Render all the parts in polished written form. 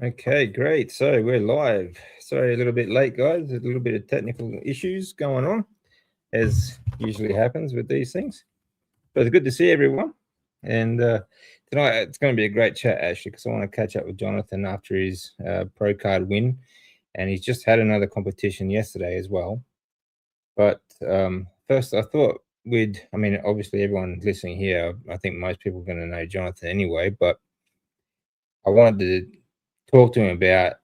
Okay, great. So we're live. Sorry, a little bit late, guys. A little bit of technical issues going on, as usually happens with these things. But it's good to see everyone. And tonight it's going to be a great chat, actually, because I want to catch up with Jonathan after his pro card win. And he's just had another competition yesterday as well. But first, I thought obviously everyone listening here, I think most people are going to know Jonathan anyway, but I wanted to talk to him about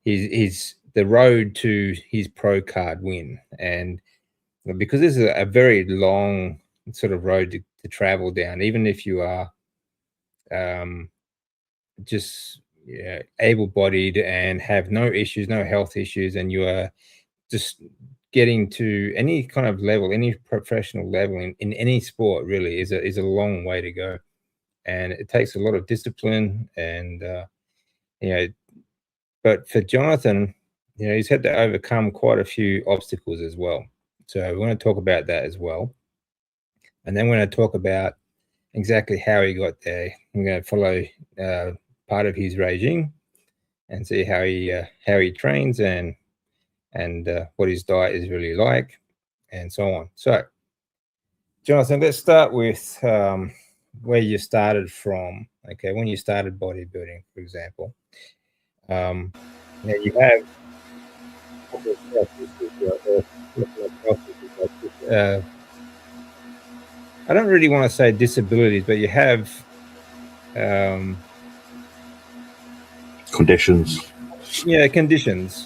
the road to his pro card win. And because this is a very long sort of road to travel down, even if you are just able-bodied and have no issues, no health issues, and you are just getting to any kind of level, any professional level in any sport, really is a long way to go. And it takes a lot of discipline and but for Jonathan, he's had to overcome quite a few obstacles as well. So we're going to talk about that as well. And then we're going to talk about exactly how he got there. I'm going to follow part of his regime and see how he trains and what his diet is really like and so on. So, Jonathan, let's start with where you started from. Okay, when you started bodybuilding, for example. Now you have I don't really want to say disabilities, but you have conditions. Conditions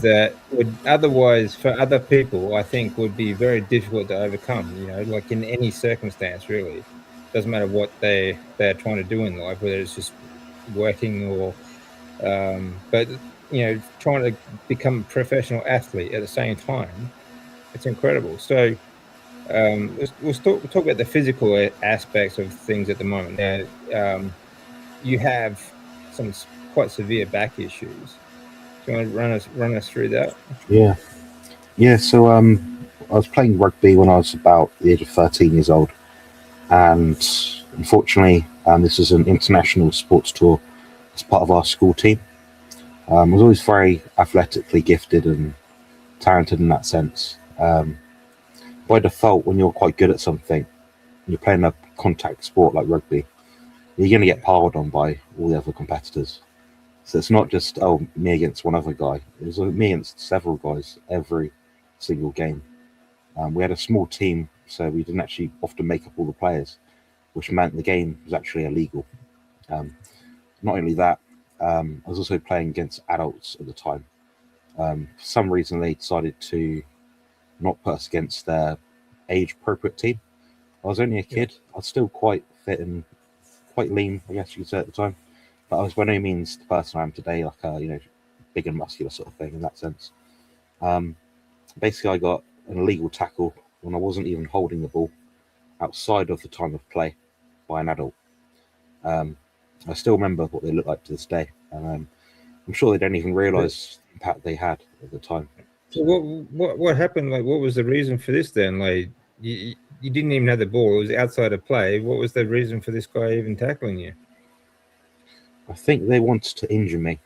that would otherwise, for other people, I think would be very difficult to overcome. Like in any circumstance, really. Doesn't matter what they're trying to do in life, whether it's just working or but trying to become a professional athlete at the same time, it's incredible. So we'll talk about the physical aspects of things at the moment. Now you have some quite severe back issues. Do you want to run us through that? Yeah. So I was playing rugby when I was about the age of 13 years old, and unfortunately, this was an international sports tour as part of our school team. I was always very athletically gifted and talented in that sense. By default, when you're quite good at something, you're playing a contact sport like rugby, you're going to get piled on by all the other competitors. So it's not just, me against one other guy. It was me against several guys every single game. We had a small team, so we didn't actually often make up all the players, which meant the game was actually illegal. Not only that, I was also playing against adults at the time. For some reason, they decided to not put us against their age-appropriate team. I was only a kid. I was still quite fit and quite lean, I guess you could say at the time. But I was by no means the person I am today, like a big and muscular sort of thing in that sense. Basically, I got an illegal tackle when I wasn't even holding the ball outside of the time of play by an adult. I still remember what they looked like to this day, and I'm sure they don't even realise the impact they had at the time. So what happened? Like, what was the reason for this then? Like, you didn't even have the ball; it was outside of play. What was the reason for this guy even tackling you? I think they wanted to injure me.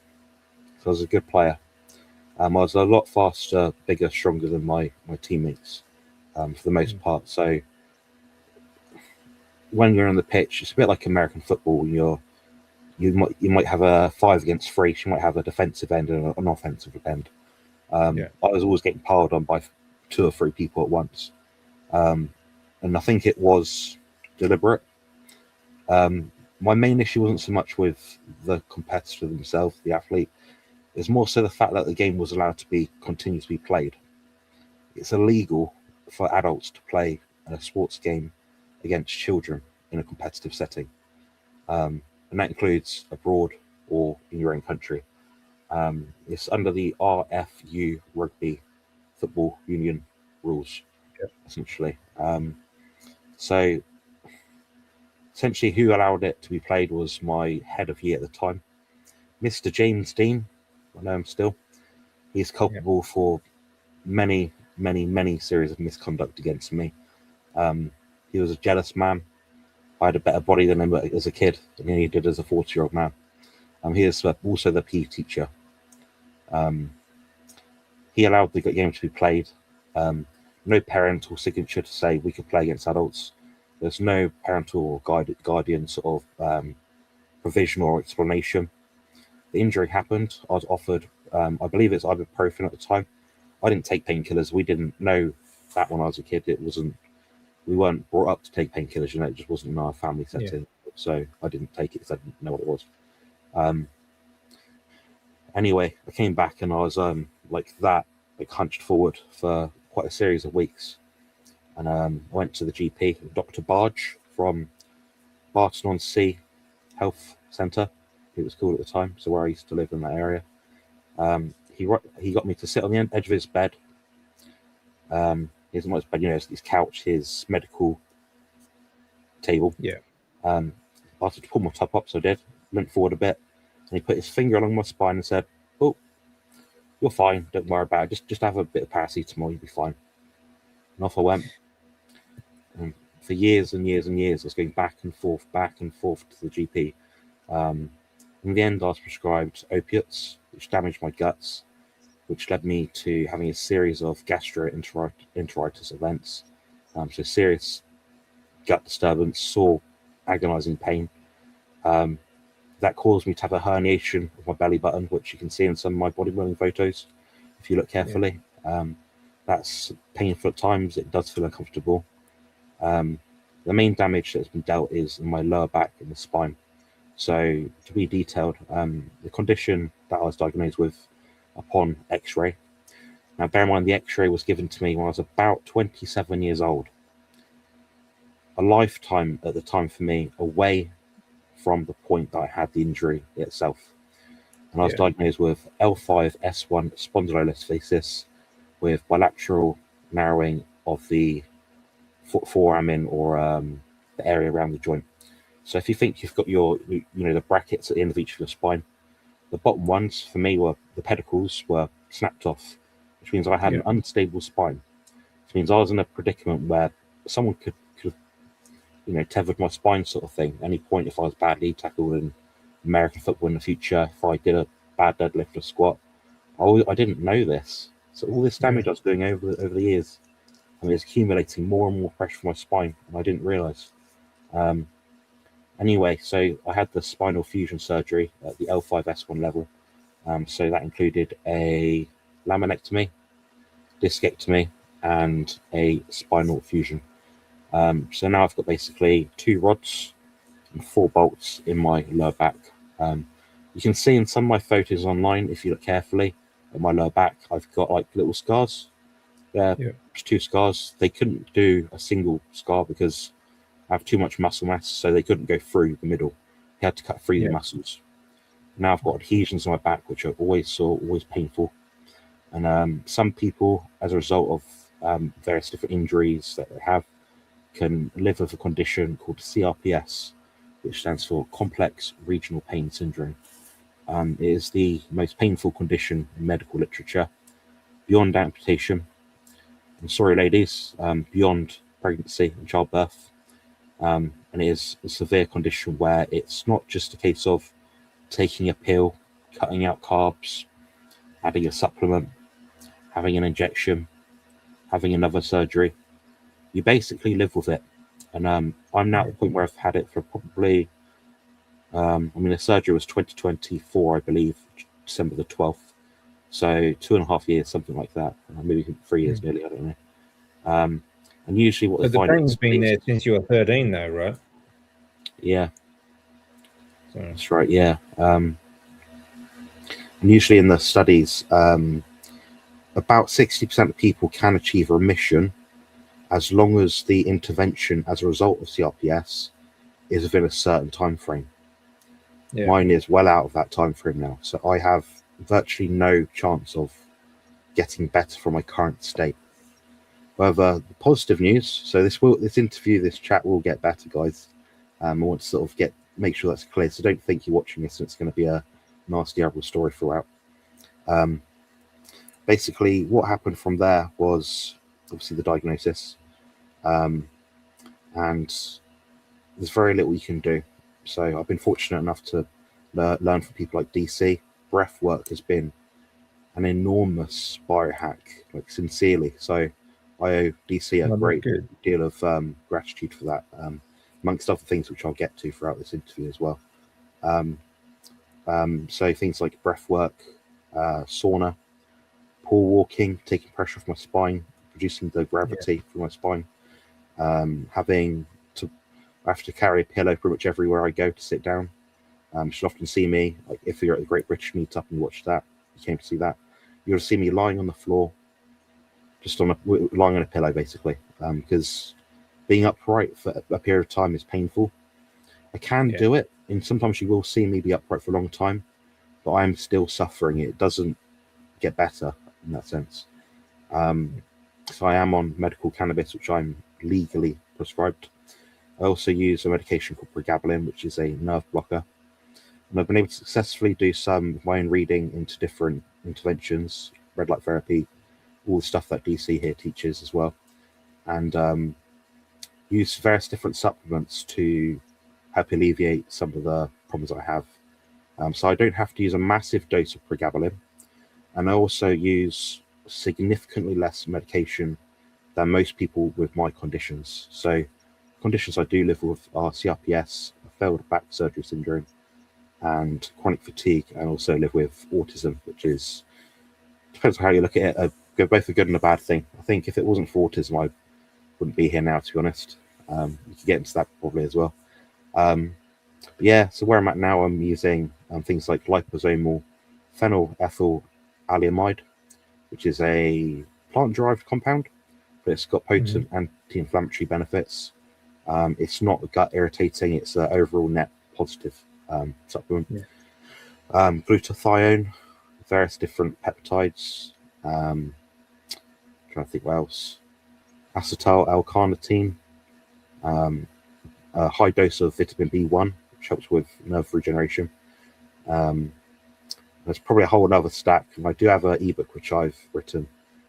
So I was a good player. I was a lot faster, bigger, stronger than my teammates for the most part. So when you're on the pitch, it's a bit like American football. You might have a 5 against 3. You might have a defensive end and an offensive end. I was always getting piled on by 2 or 3 people at once, and I think it was deliberate. My main issue wasn't so much with the competitor themselves, the athlete. It's more so the fact that the game was allowed to continue to be played. It's illegal for adults to play a sports game against children in a competitive setting, and that includes abroad or in your own country. It's under the RFU Rugby Football Union rules, essentially. So essentially, who allowed it to be played was my head of year at the time, Mr. James Dean. I know him still. He's culpable for many series of misconduct against me. He was a jealous man. I had a better body than him as a kid than he did as a 40-year-old man. He is also the PE teacher. He allowed the game to be played. No parental signature to say we could play against adults. There's no parental or guardian sort of provision or explanation. The injury happened. I was offered, I believe it's ibuprofen at the time. I didn't take painkillers. We didn't know that when I was a kid. We weren't brought up to take painkillers. It just wasn't in our family setting. Yeah. So I didn't take it because I didn't know what it was. Anyway, I came back and I was hunched forward for quite a series of weeks. And I went to the GP, Dr. Barge from Barton-on-Sea Health Centre, it was called at the time, so where I used to live in that area. He got me to sit on the edge of his bed. His his couch, his medical table. Yeah. I started to pull my top up, so I did. Leant forward a bit, and he put his finger along my spine and said, "Oh, you're fine. Don't worry about it. Just have a bit of paracetamol. You'll be fine." And off I went. And for years and years and years, I was going back and forth to the GP. In the end, I was prescribed opiates, which damaged my guts, which led me to having a series of gastroenteritis events. So serious gut disturbance, sore, agonizing pain. That caused me to have a herniation of my belly button, which you can see in some of my bodybuilding photos if you look carefully. Yeah. That's painful at times. It does feel uncomfortable. The main damage that's been dealt is in my lower back and the spine. So to be detailed, the condition that I was diagnosed with upon x-ray. Now bear in mind the x-ray was given to me when I was about 27 years old. A lifetime at the time for me away from the point that I had the injury itself. And I was diagnosed with L5-S1 spondylolisthesis with bilateral narrowing of the foramen or the area around the joint. So if you think you've got the brackets at the end of each of your spine, the bottom ones for me were the pedicles were snapped off, which means I had an unstable spine. Which means I was in a predicament where someone could have tethered my spine sort of thing. Any point if I was badly tackled in American football in the future, if I did a bad deadlift or squat. I didn't know this. So all this damage I was doing over the years, and it was accumulating more and more pressure for my spine, and I didn't realize. Anyway, so I had the spinal fusion surgery at the L5-S1 level. So that included a laminectomy, discectomy, and a spinal fusion. So now I've got basically 2 rods and 4 bolts in my lower back. You can see in some of my photos online, if you look carefully at my lower back, I've got like little scars. There's 2 scars. They couldn't do a single scar because I have too much muscle mass, so they couldn't go through the middle. They had to cut through the muscles. Now I've got adhesions on my back, which are always sore, always painful. And some people, as a result of various different injuries that they have, can live with a condition called CRPS, which stands for Complex Regional Pain Syndrome. It is the most painful condition in medical literature, beyond amputation. I'm sorry, ladies, beyond pregnancy and childbirth. And it is a severe condition where it's not just a case of taking a pill, cutting out carbs, adding a supplement, having an injection, having another surgery. You basically live with it. And I'm now at the point where I've had it for probably, the surgery was 2024, I believe, December the 12th. So 2.5 years, something like that. Maybe 3 years nearly, I don't know. And usually what the pain's been there since you were 13 though, right? Yeah. Sorry. That's right, yeah. And usually in the studies, about 60% of people can achieve remission as long as the intervention as a result of CRPS is within a certain time frame. Yeah. Mine is well out of that time frame now. So I have virtually no chance of getting better from my current state. However, the positive news, so this chat will get better, guys. I want to sort of make sure that's clear. So don't think you're watching this and it's going to be a nasty, horrible story throughout. Basically, what happened from there was obviously the diagnosis, and there's very little you can do. So I've been fortunate enough to learned from people like DC. Breathwork has been an enormous biohack, like sincerely. So I owe DC a Well, that's great good. deal of gratitude for that, amongst other things which I'll get to throughout this interview as well. So things like breathwork, sauna, pool walking, taking pressure off my spine, reducing the gravity from my spine, having to I have to carry a pillow pretty much everywhere I go to sit down. You should often see me, like if you're at the Great British Meetup and you watch that, you came to see that, you'll see me lying on the floor, just lying on a pillow basically, because being upright for a period of time is painful. I can do it, and sometimes you will see me be upright for a long time, but I'm still suffering. It doesn't get better in that sense. So I am on medical cannabis, which I'm legally prescribed. I also use a medication called pregabalin, which is a nerve blocker. And I've been able to successfully do some of my own reading into different interventions, red light therapy, all the stuff that DC here teaches as well, and use various different supplements to help alleviate some of the problems I have. So I don't have to use a massive dose of pregabalin, and I also use significantly less medication than most people with my conditions. So conditions I do live with are CRPS, failed back surgery syndrome, and chronic fatigue, and also live with autism, which is, depends on how you look at it, both a good and a bad thing. I think if it wasn't for autism, I wouldn't be here now, to be honest. You could get into that probably as well. But yeah, so where I'm at now, I'm using things like liposomal phenylethylamide, which is a plant-derived compound, but it's got potent anti-inflammatory benefits. It's not gut irritating, it's an overall net positive supplement. Glutathione, various different peptides, trying to think what else, acetyl L-carnitine, a high dose of vitamin B1, which helps with nerve regeneration. There's probably a whole other stack, and I do have an ebook which I've written,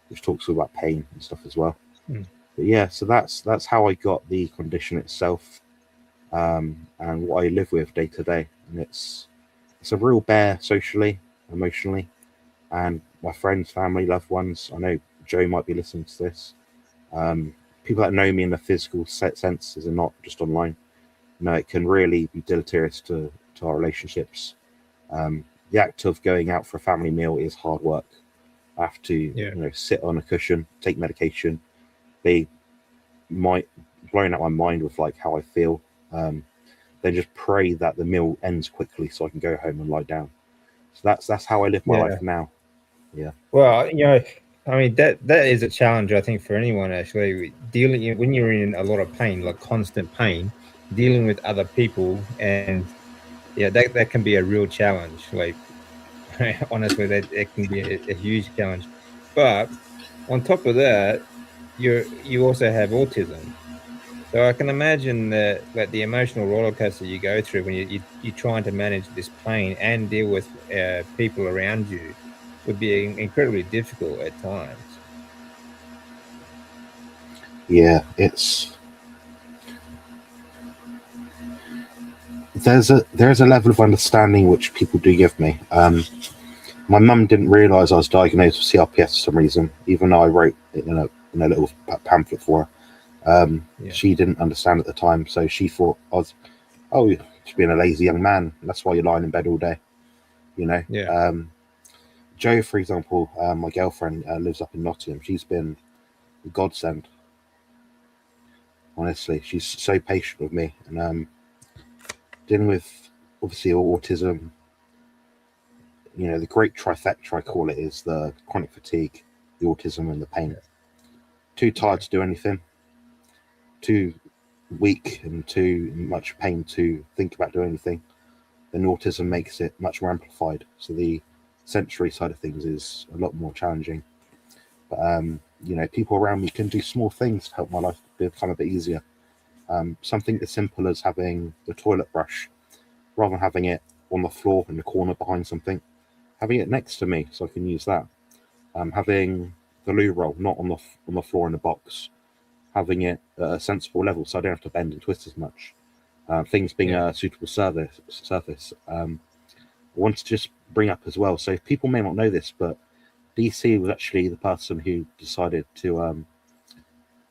which talks about pain and stuff as well. But yeah, so that's how I got the condition itself, and what I live with day to day. And it's a real bear socially, emotionally, and my friends, family, loved ones. I know Joe might be listening to this. People that know me in a physical sense, and not just online, it can really be deleterious to our relationships. The act of going out for a family meal is hard work. I have to sit on a cushion, take medication, be blowing out my mind with like how I feel, then just pray that the meal ends quickly so I can go home and lie down. So that's how I live my life now. Well, I mean that is a challenge, I think, for anyone actually, dealing when you're in a lot of pain, like constant pain, dealing with other people, and that can be a real challenge. Like honestly, that can be a huge challenge. But on top of that, you also have autism. So I can imagine that, like, the emotional roller coaster you go through when you're trying to manage this pain and deal with people around you would be incredibly difficult at times. Yeah, there's a level of understanding which people do give me. My mum didn't realise I was diagnosed with CRPS for some reason, even though I wrote it in a little pamphlet for her. She didn't understand at the time, so she thought I was, you're just being a lazy young man. That's why you're lying in bed all day, Joe, for example, my girlfriend, lives up in Nottingham. She's been a godsend. Honestly, she's so patient with me, and dealing with obviously autism. The great trifecta, I call it, is the chronic fatigue, the autism, and the pain. Too tired to do anything, too weak and too much pain to think about doing anything. Then autism makes it much more amplified. So the sensory side of things is a lot more challenging. But people around me can do small things to help my life become a bit easier. Something as simple as having the toilet brush, rather than having it on the floor in the corner behind something, having it next to me so I can use that. Having the loo roll not on the floor in the box, having it at a sensible level so I don't have to bend and twist as much. Things being a suitable surface. I want to just bring up as well. So people may not know this, but DC was actually the person who decided to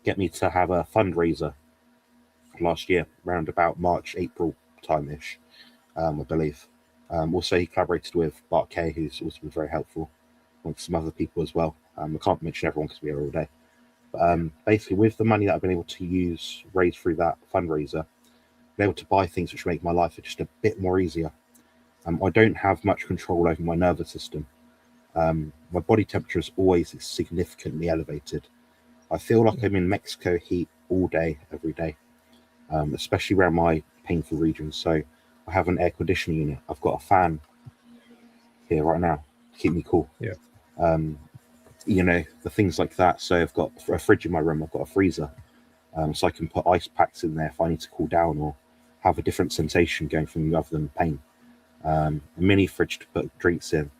get me to have a fundraiser last year, around about March, April time-ish, I believe. Also, he collaborated with Bart Kay, who's also been very helpful, and some other people as well. I can't mention everyone because we're here all day. But basically, with the money that I've been able to raise through that fundraiser, I've been able to buy things which make my life just a bit more easier. I don't have much control over my nervous system. My body temperature is always significantly elevated. I feel like I'm in Mexico heat all day, every day, especially around my painful regions. So I have an air conditioning unit. I've got a fan here right now to keep me cool. Yeah. The things like that. So I've got a fridge in my room. I've got a freezer, so I can put ice packs in there if I need to cool down or have a different sensation going from me other than pain. A mini fridge to put drinks in.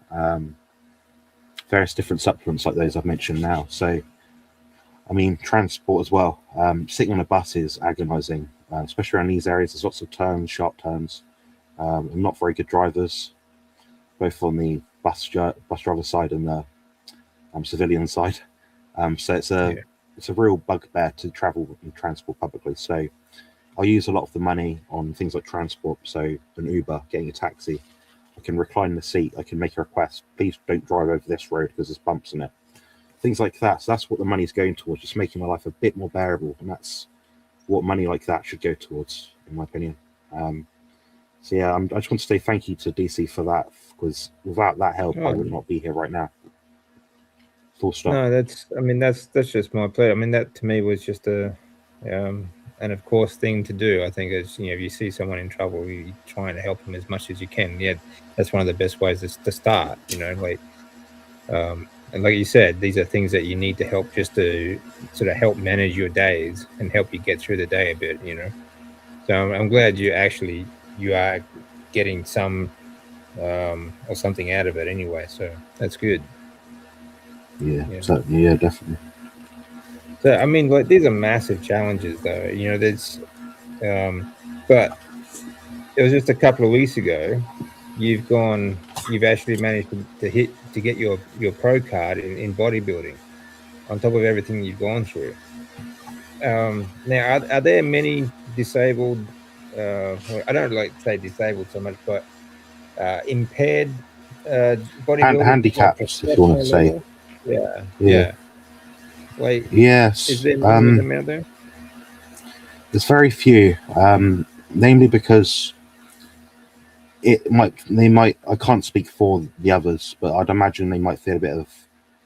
Various different supplements like those I've mentioned now. So, I mean, transport as well. Sitting on a bus is agonizing, especially around these areas. There's lots of turns, sharp turns, and not very good drivers, both on the bus driver side and the civilian side. So it's a real bugbear to travel and transport publicly. So I use a lot of the money on things like transport. So an Uber, getting a taxi, I can recline the seat. I can make a request. Please don't drive over this road because there's bumps in it. Things like that. So that's what the money's going towards, just making my life a bit more bearable. And that's what money like that should go towards, in my opinion. So yeah, I just want to say thank you to DC for that, because without that help, I would not be here right now. Full stop. No, that's just my pleasure. I mean, that to me was just an of course thing to do. I think is, if you see someone in trouble, you trying to help them as much as you can. Yeah, that's one of the best ways to start. And like you said, these are things that you need to help just to sort of help manage your days and help you get through the day a bit. So I'm glad you are getting some or something out of it anyway. So that's good. Yeah. Yeah, definitely. So I mean, like, these are massive challenges, though. There's, but it was just a couple of weeks ago. You've actually managed to get your pro card in bodybuilding, on top of everything you've gone through. Now, are there many disabled? I don't like to say disabled so much, but impaired bodybuilders, handicaps, if you want to say. Yeah. Like, yes, is there many of them out there? There's very few, namely because I can't speak for the others, but I'd imagine they might feel a bit of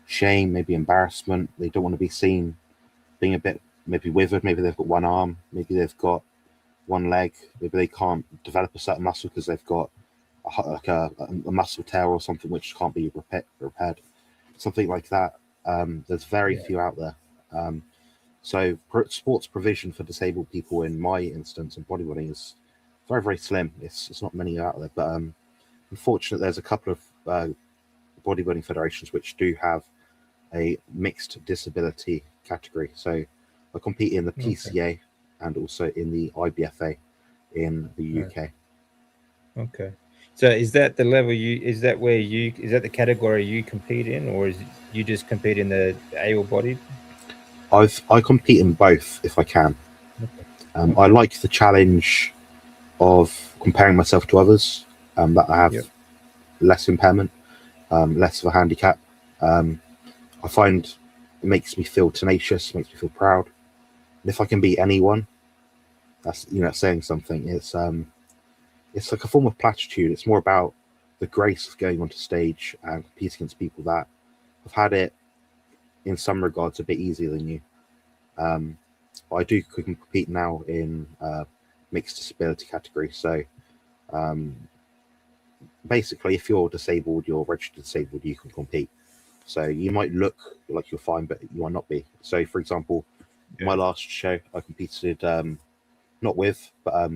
shame, maybe embarrassment. They don't want to be seen being a bit maybe withered. Maybe they've got one arm, maybe they've got one leg, maybe they can't develop a certain muscle because they've got a muscle tear or something which can't be repaired, something like that. There's very few out there. So sports provision for disabled people, in my instance, in bodybuilding, is very, very slim. It's not many out there, but unfortunately, there's a couple of bodybuilding federations which do have a mixed disability category. So I compete in the PCA and also in the IBFA in the UK. Okay. So is that the level is that the category you compete in, or is you just compete in the able-bodied? I compete in both if I can. I like the challenge of comparing myself to others that I have less impairment, less of a handicap. I find it makes me feel tenacious, makes me feel proud. And if I can beat anyone, that's saying something. It's like a form of platitude. It's more about the grace of going onto stage and competing against people that have had it, in some regards, a bit easier than you. But I do compete now in mixed disability category. So basically, if you're disabled, you're registered disabled, you can compete. So you might look like you're fine, but you might not be. So, for example, my last show, I competed not with, but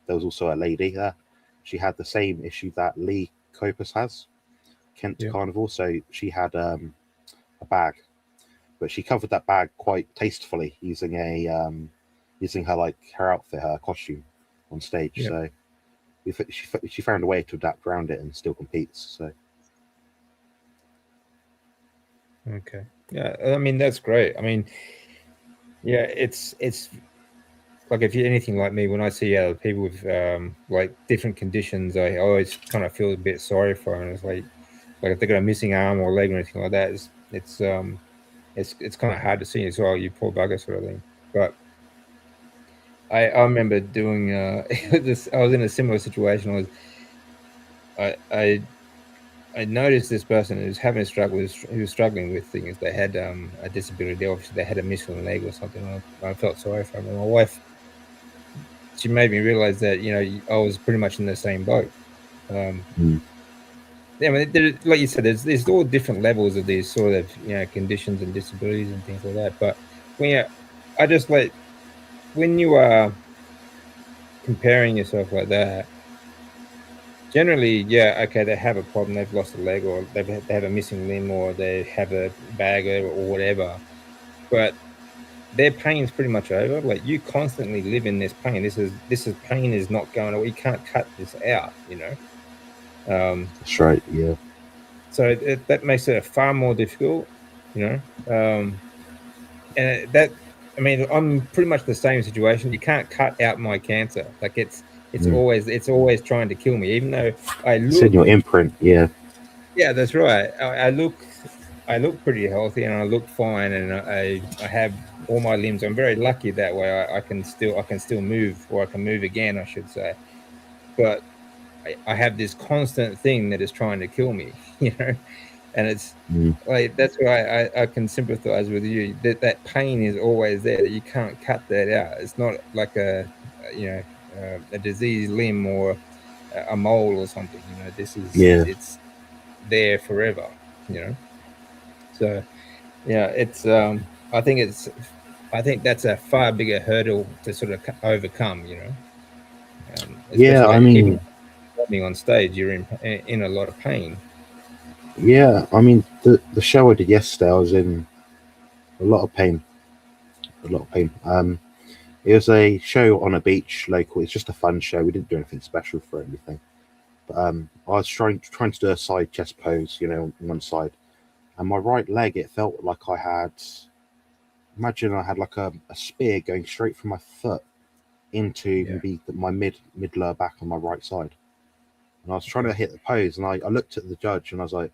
there was also a lady there. She had the same issue that Lee Copus has, Kent Carnivore. So she had a bag, but she covered that bag quite tastefully using her outfit, her costume on stage. So she found a way to adapt around it and still competes. So Okay. Yeah, I mean that's great. I mean, yeah, it's like if you're anything like me, when I see other people with like different conditions, I always kind of feel a bit sorry for them. It's like if they've got a missing arm or leg or anything like that, it's kind of hard to see as well. You poor bugger, sort of thing. But I remember doing this. I was in a similar situation. I noticed this person who was having a struggle. Who was struggling with things. They had a disability. Obviously, they had a missing leg or something. I felt sorry for them. And my wife, she made me realize that I was pretty much in the same boat. Yeah, I mean, like you said, there's all different levels of these sort of conditions and disabilities and things like that. But I just like when you are comparing yourself like that, generally, yeah, okay, they have a problem, they've lost a leg, or they have a missing limb, or they have a bag or whatever, but their pain is pretty much over. Like, you constantly live in this pain. This is pain is not going away. You can't cut this out, that's right. Yeah. So that makes it far more difficult, and that, I mean, I'm pretty much the same situation. You can't cut out my cancer. Like it's always trying to kill me, even though It's in your imprint. Yeah. Yeah, that's right. I look pretty healthy and I look fine, and I have all my limbs. I'm very lucky that way. I can still move, or I can move again, I should say. But I have this constant thing that is trying to kill me, and it's like, that's why I can sympathize with you. That pain is always there. That you can't cut that out. It's not like a diseased limb or a mole or something. This is it's there forever. So yeah, it's I think that's a far bigger hurdle to sort of overcome. Yeah, I mean, even on stage, you're in a lot of pain. Yeah, I mean, the show I did yesterday, I was in a lot of pain. A lot of pain. It was a show on a beach local. It's just a fun show. We didn't do anything special for anything. But I was trying to do a side chest pose, on one side, and my right leg, it felt like I had. Imagine I had like a spear going straight from my foot into maybe my mid lower back on my right side, and I was trying to hit the pose, and I looked at the judge, and I was like,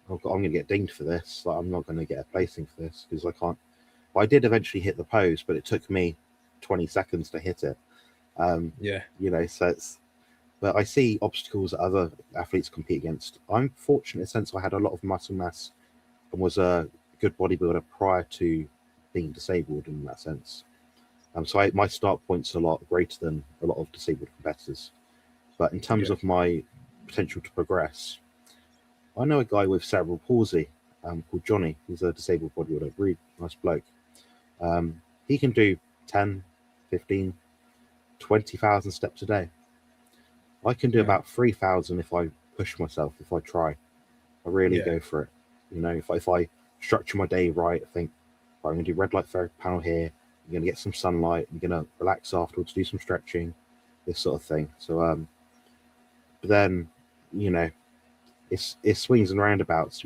"Oh God, I'm going to get dinged for this. Like, I'm not going to get a placing for this because I can't." But I did eventually hit the pose, but it took me 20 seconds to hit it. So it's. But I see obstacles that other athletes compete against. I'm fortunate in the sense I had a lot of muscle mass and was a good bodybuilder prior to being disabled in that sense. So my start point's a lot greater than a lot of disabled competitors. But in terms of my potential to progress, I know a guy with cerebral palsy called Johnny. He's a disabled bodybuilder, really nice bloke. He can do 10, 15, 20,000 steps a day. I can do about 3,000 if I push myself, if I try. I really go for it. If I structure my day right, I think, right, I'm going to do red light therapy panel here. I'm going to get some sunlight. I'm going to relax afterwards, do some stretching, this sort of thing. So, but then, it's swings and roundabouts.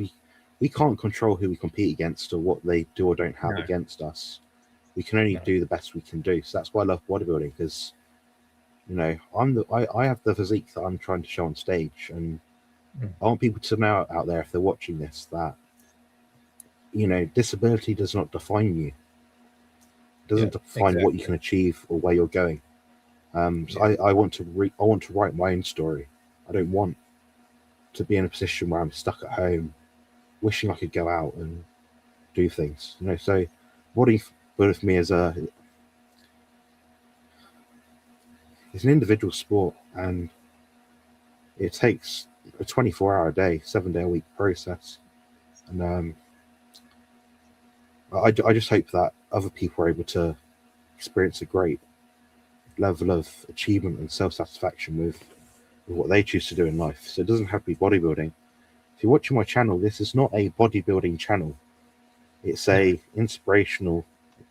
We can't control who we compete against or what they do or don't have against us. We can only do the best we can do. So that's why I love bodybuilding, because I have the physique that I'm trying to show on stage, and I want people to know out there, if they're watching this, that disability does not define you. It doesn't define what you can achieve or where you're going. So I want to write my own story. I don't want to be in a position where I'm stuck at home, wishing I could go out and do things. So bodybuilding for me is it's an individual sport, and it takes a 24-hour day, 7-day-a-week process. And I just hope that other people are able to experience a great level of achievement and self-satisfaction with what they choose to do in life. So it doesn't have to be bodybuilding. If you're watching my channel, this is not a bodybuilding channel. It's a inspirational,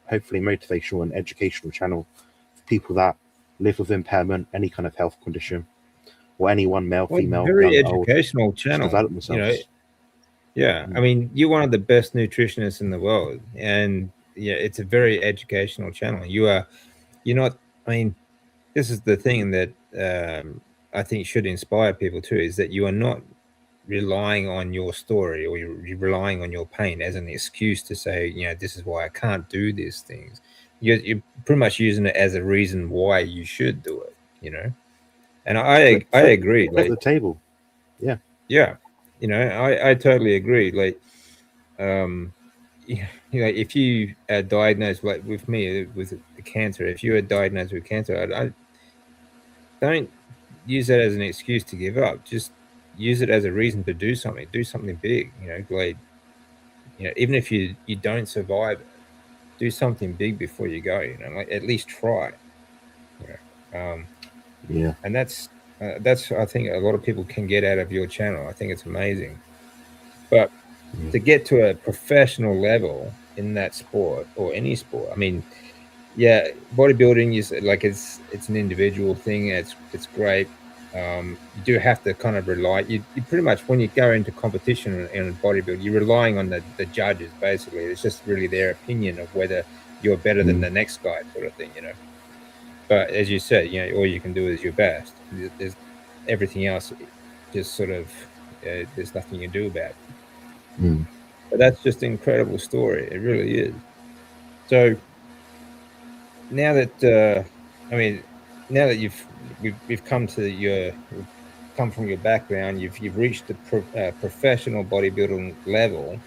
hopefully motivational and educational channel for people that live with impairment, any kind of health condition, or anyone, male, Well, female, very young, old, educational to channel. develop themselves. Yeah. I mean, you're one of the best nutritionists in the world, and yeah, it's a very educational channel. You're not. I mean, this is the thing that I think should inspire people too, is that you are not relying on your story, or you're relying on your pain as an excuse to say, this is why I can't do these things. You're pretty much using it as a reason why you should do it. And I agree. Flip the table. Yeah. Yeah, I totally agree. Like, if you are diagnosed, like with me with the cancer, if you are diagnosed with cancer, I don't use that as an excuse to give up. Just use it as a reason to do something big. Like, even if you don't survive it, do something big before you go. Like, at least try. Yeah. And that's I think a lot of people can get out of your channel. I think it's amazing. But to get to a professional level in that sport, or any sport, I mean, yeah, bodybuilding is like, it's an individual thing. It's great. You do have to kind of rely. You pretty much, when you go into competition in bodybuilding, you're relying on the judges. Basically, it's just really their opinion of whether you're better than the next guy, sort of thing. But as you said, all you can do is your best. There's everything else, just sort of, there's nothing you do about it. But that's just an incredible story. It really is. So now that now that we've come from your background, you've reached the professional bodybuilding level.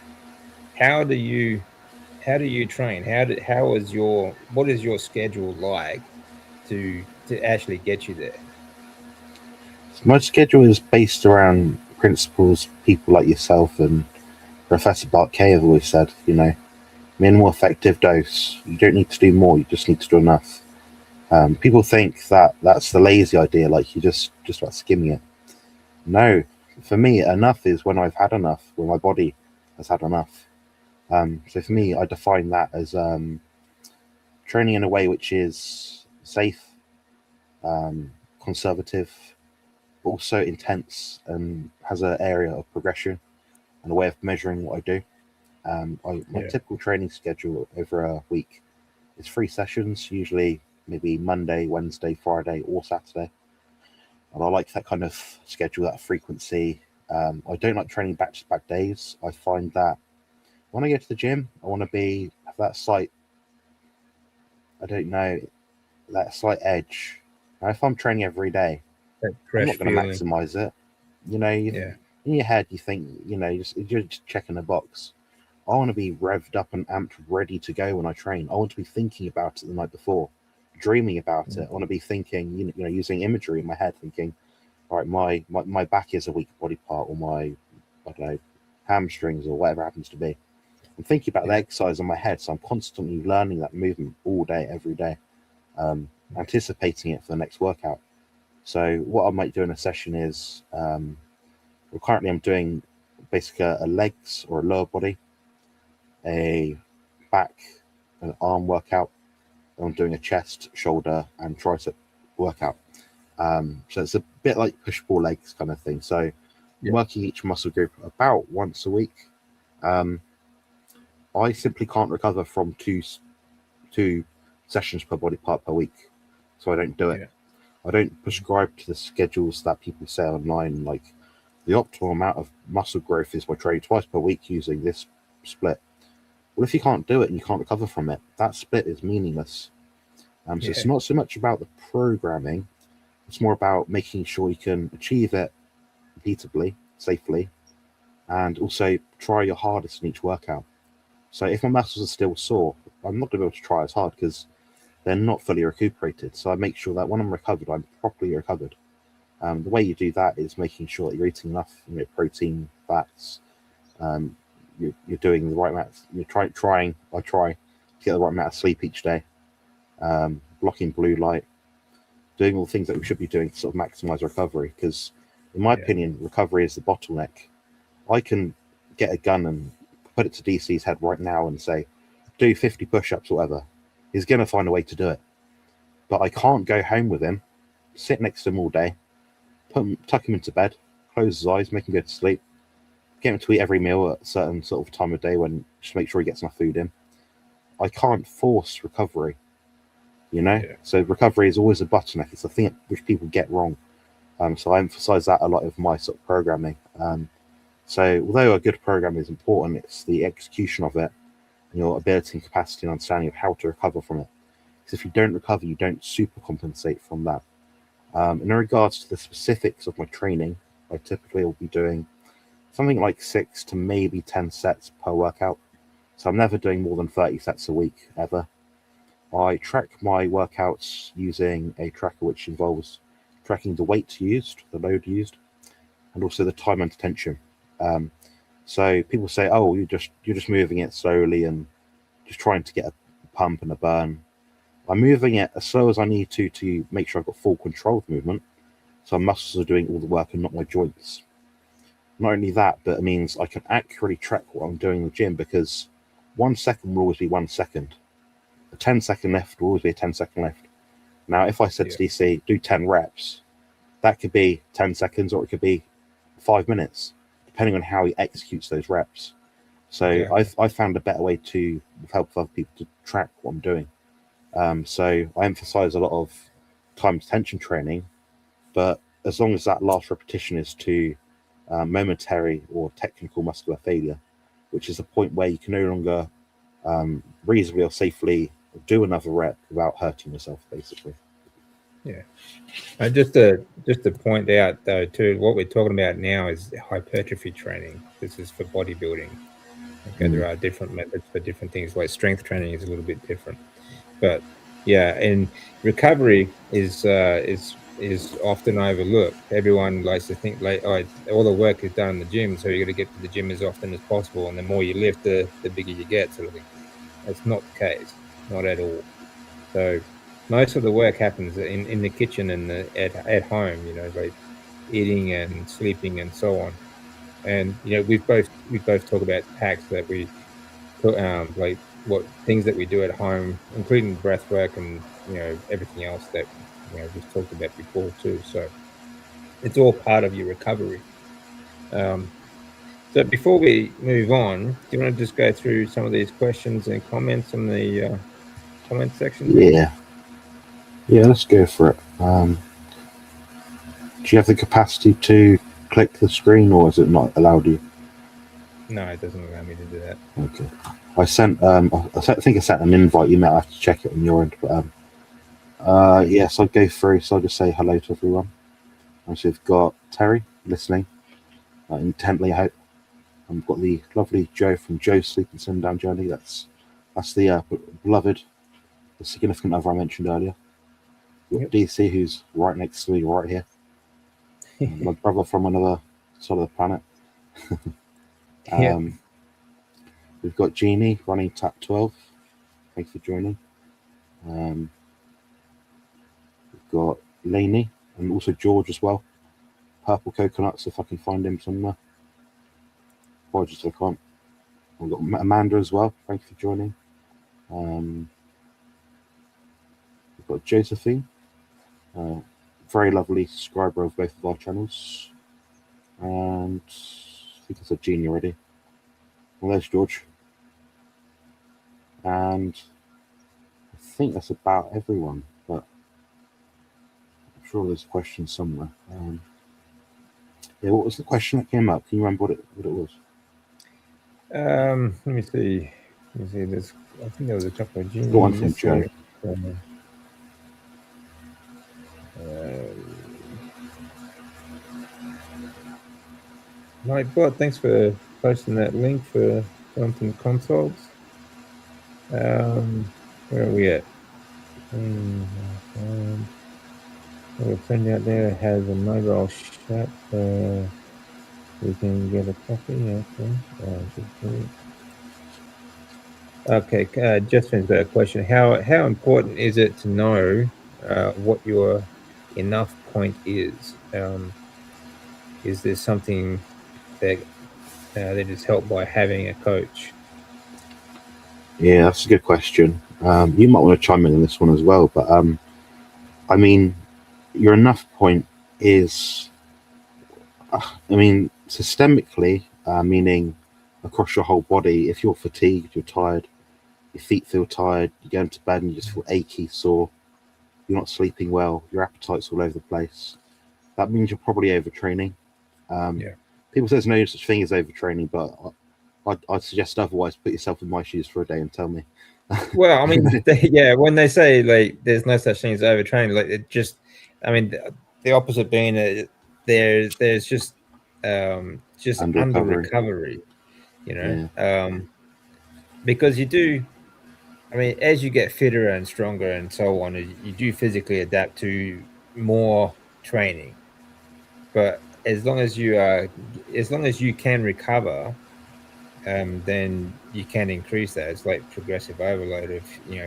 How do you train? What is your schedule like to actually get you there? My schedule is based around principles people like yourself and Professor Bart Kay have always said, minimal effective dose. You don't need to do more, you just need to do enough. People think that that's the lazy idea, like you're just about skimming it. No, for me, enough is when I've had enough, when my body has had enough. So for me, I define that as training in a way which is safe, conservative, but also intense, and has an area of progression and a way of measuring what I do. My typical training schedule over a week is 3 sessions, usually maybe Monday, Wednesday, Friday, or Saturday. And I like that kind of schedule, that frequency. I don't like training back-to-back days. I find that when I go to the gym, I want to have that slight, I don't know, that slight edge. Now, if I'm training every day, I'm not going to maximize it. In your head, you think, you're just checking a box. I want to be revved up and amped, ready to go when I train. I want to be thinking about it the night before, dreaming about it. I want to be thinking, using imagery in my head, thinking, all right, my back is a weak body part, or my, I don't know, hamstrings, or whatever it happens to be. I'm thinking about the exercise in my head, so I'm constantly learning that movement all day, every day, anticipating it for the next workout. So what I might do in a session is, currently I'm doing basically a legs or a lower body, a back and arm workout. I'm doing a chest, shoulder, and tricep workout. So it's a bit like push-pull legs kind of thing. So working each muscle group about once a week. I simply can't recover from two sessions per body part per week, so I don't do it. I don't prescribe to the schedules that people say online, like the optimal amount of muscle growth is by training twice per week using this split. Well, if you can't do it and you can't recover from it, that split is meaningless. So it's not so much about the programming, it's more about making sure you can achieve it repeatably, safely, and also try your hardest in each workout. So if my muscles are still sore, I'm not going to be able to try as hard because they're not fully recuperated. So I make sure that when I'm recovered, I'm properly recovered. The way you do that is making sure that you're eating enough protein, fats, you're doing the right amount. I try to get the right amount of sleep each day, blocking blue light, doing all the things that we should be doing to sort of maximize recovery. Because in my opinion, recovery is the bottleneck. I can get a gun and put it to DC's head right now and say, do 50 push-ups or whatever. He's going to find a way to do it. but I can't go home with him, sit next to him all day, tuck him into bed, close his eyes, make him go to sleep, get him to eat every meal at a certain sort of time of day when just make sure he gets enough food in. I can't force recovery, you know. Yeah. So recovery is always a bottleneck. It's a thing which people get wrong. So I emphasize that a lot of my sort of programming. So although a good program is important, it's the execution of it, and your ability and capacity and understanding of how to recover from it. Because if you don't recover, you don't super compensate from that. In regards to the specifics of my training, I typically will be doing something like 6 to maybe 10 sets per workout. So I'm never doing more than 30 sets a week, ever. I track my workouts using a tracker which involves tracking the weight used, the load used, and also the time under tension. So people say, oh, you're just moving it slowly and just trying to get a pump and a burn. I'm moving it as slow as I need to make sure I've got full control of movement. So my muscles are doing all the work and not my joints. Not only that, but it means I can accurately track what I'm doing in the gym, because 1 second will always be 1 second. A 10-second lift will always be a 10-second lift. Now, if I said to DC, do 10 reps, that could be 10 seconds or it could be 5 minutes, depending on how he executes those reps. So I've found a better way to help other people to track what I'm doing. So I emphasize a lot of time tension training, but as long as that last repetition is to momentary or technical muscular failure, which is a point where you can no longer reasonably or safely do another rep without hurting yourself, basically. Yeah. Just to point out, though, too, what we're talking about now is hypertrophy training. This is for bodybuilding. Okay, there are different methods for different things. Like strength training is a little bit different, but yeah, and recovery is often overlooked. Everyone likes to think like, oh, all the work is done in the gym, so you got to get to the gym as often as possible, and the more you lift, the bigger you get, sort of thing. That's not the case, not at all. So most of the work happens in the kitchen and at home, you know, like eating and sleeping and so on. And you know, we both talk about hacks that we put, like what things that we do at home, including breathwork and, you know, everything else that, you know, we've talked about before too. So it's all part of your recovery. So before we move on, do you want to just go through some of these questions and comments in the comment section? Yeah, let's go for it. Do you have the capacity to click the screen, or is it not allowed you? No, it doesn't allow me to do that. Okay. I sent I think I sent an invite. You might have to check it on your end, but yes, I'll go through. So I'll just say hello to everyone. So we've got Terry listening intently, I hope. And we've got the lovely Joe from Joe's Sleep and Sundown Journey. That's the beloved, the significant other I mentioned earlier. We've got DC, who's right next to me, right here. My brother from another side of the planet. We've got Jeannie running Tap 12. Thanks for joining. We've got Lainey and also George as well. Purple Coconuts, if I can find him somewhere. Apologies if I can't. We've got Amanda as well. Thank you for joining. We've got Josephine. Very lovely subscriber of both of our channels. And I think I said Jeannie already. Well, there's George. And I think that's about everyone, but I'm sure there's a question somewhere. Yeah, what was the question that came up? Can you remember what it was? Let me see. There's, I think there was a couple of Jeannie. The one from Joe. Nightbot, thanks for posting that link for Jonathan Consults. Where are we at? A friend out there has a mobile shop. We can get a coffee. Okay. Justin's got a question. How important is it to know what your enough point is? Is there something that is helped by having a coach? Yeah, that's a good question. You might want to chime in on this one as well, but I mean, your enough point is, systemically, meaning across your whole body. If you're fatigued, you're tired, your feet feel tired, you go into bed and you just feel achy, sore, you're not sleeping well, your appetite's all over the place, that means you're probably overtraining. People say there's no such thing as overtraining, but I'd suggest otherwise. Put yourself in my shoes for a day and tell me. Well, I mean, when they say like there's no such thing as overtraining, like it just, I mean, the opposite being there's just under recovery, you know, because you do. I mean, as you get fitter and stronger and so on, you do physically adapt to more training. But as long as you can recover, then you can increase that. It's like progressive overload of,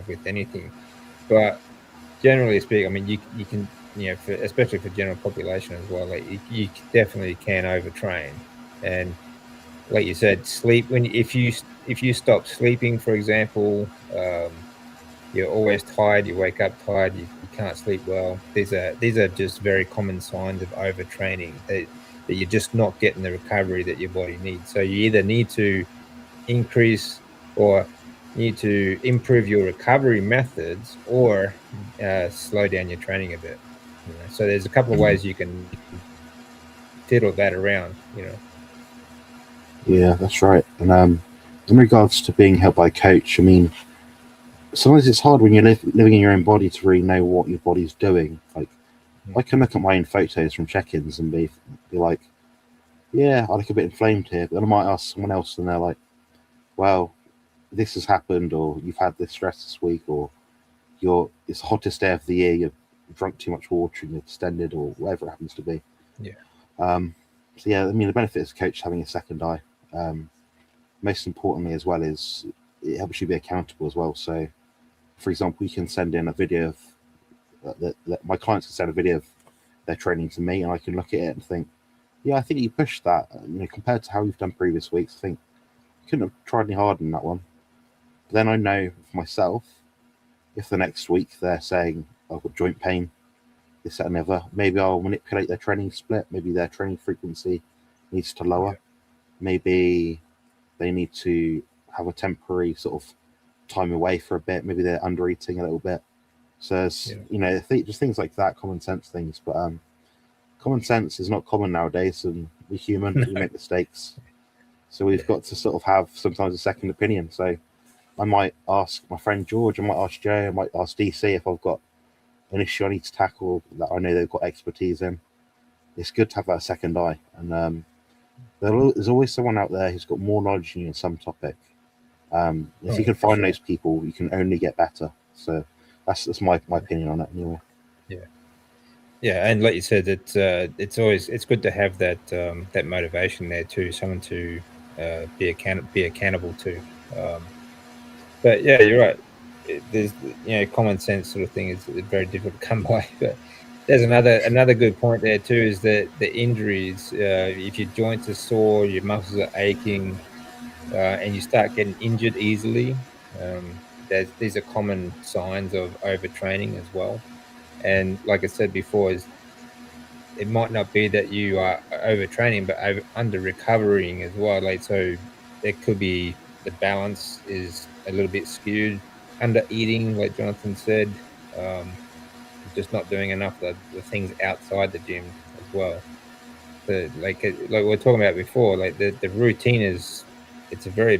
with anything. But generally speaking, I mean, you can, especially for general population as well, like you definitely can overtrain. And like you said, sleep, if you stop sleeping, for example, you're always tired, you wake up tired, you can't sleep well. These are just very common signs of overtraining, that you're just not getting the recovery that your body needs. So you either need to increase or need to improve your recovery methods, or slow down your training a bit. So there's a couple of ways you can fiddle that around. Yeah, that's right. And in regards to being helped by a coach, I mean, sometimes it's hard when you're living in your own body to really know what your body's doing. Like, I can look at my own photos from check-ins and be like, yeah, I look a bit inflamed here. But then I might ask someone else and they're like, well, this has happened, or you've had this stress this week, or it's the hottest day of the year, you've drunk too much water and you're extended, or whatever it happens to be. So yeah, I mean, the benefit is coach having a second eye. Most importantly as well is it helps you be accountable as well. So for example, you can send in a video of my clients can send a video of their training to me, and I can look at it and think, yeah, I think you pushed that, compared to how you've done previous weeks. I think you couldn't have tried any harder in that one. But then I know for myself, if the next week they're saying I've got joint pain, this, that, and the other, maybe I'll manipulate their training split. Maybe their training frequency needs to lower. Maybe they need to have a temporary sort of time away for a bit. Maybe they're under eating a little bit. So just things like that, common sense things. But common sense is not common nowadays, and we're human. We make mistakes, so we've got to sort of have sometimes a second opinion. So I might ask my friend George, I might ask Joe, I might ask DC if I've got an issue I need to tackle that I know they've got expertise in. It's good to have that second eye, and there's always someone out there who's got more knowledge than you in some topic. If you can find those people, you can only get better. So that's my opinion on it anyway. Yeah, and like you said, it's good to have that motivation there too, someone to be accountable to. But yeah, you're right. There's common sense sort of thing is very difficult to come by. But there's another good point there too, is that the injuries, if your joints are sore, your muscles are aching, and you start getting injured easily, these are common signs of overtraining as well. And like I said before, it might not be that you are overtraining, but under recovering as well. Like, so there could be the balance is a little bit skewed, under eating, like Jonathan said, just not doing enough of the things outside the gym as well. Like we were talking about before, like the routine is, it's a very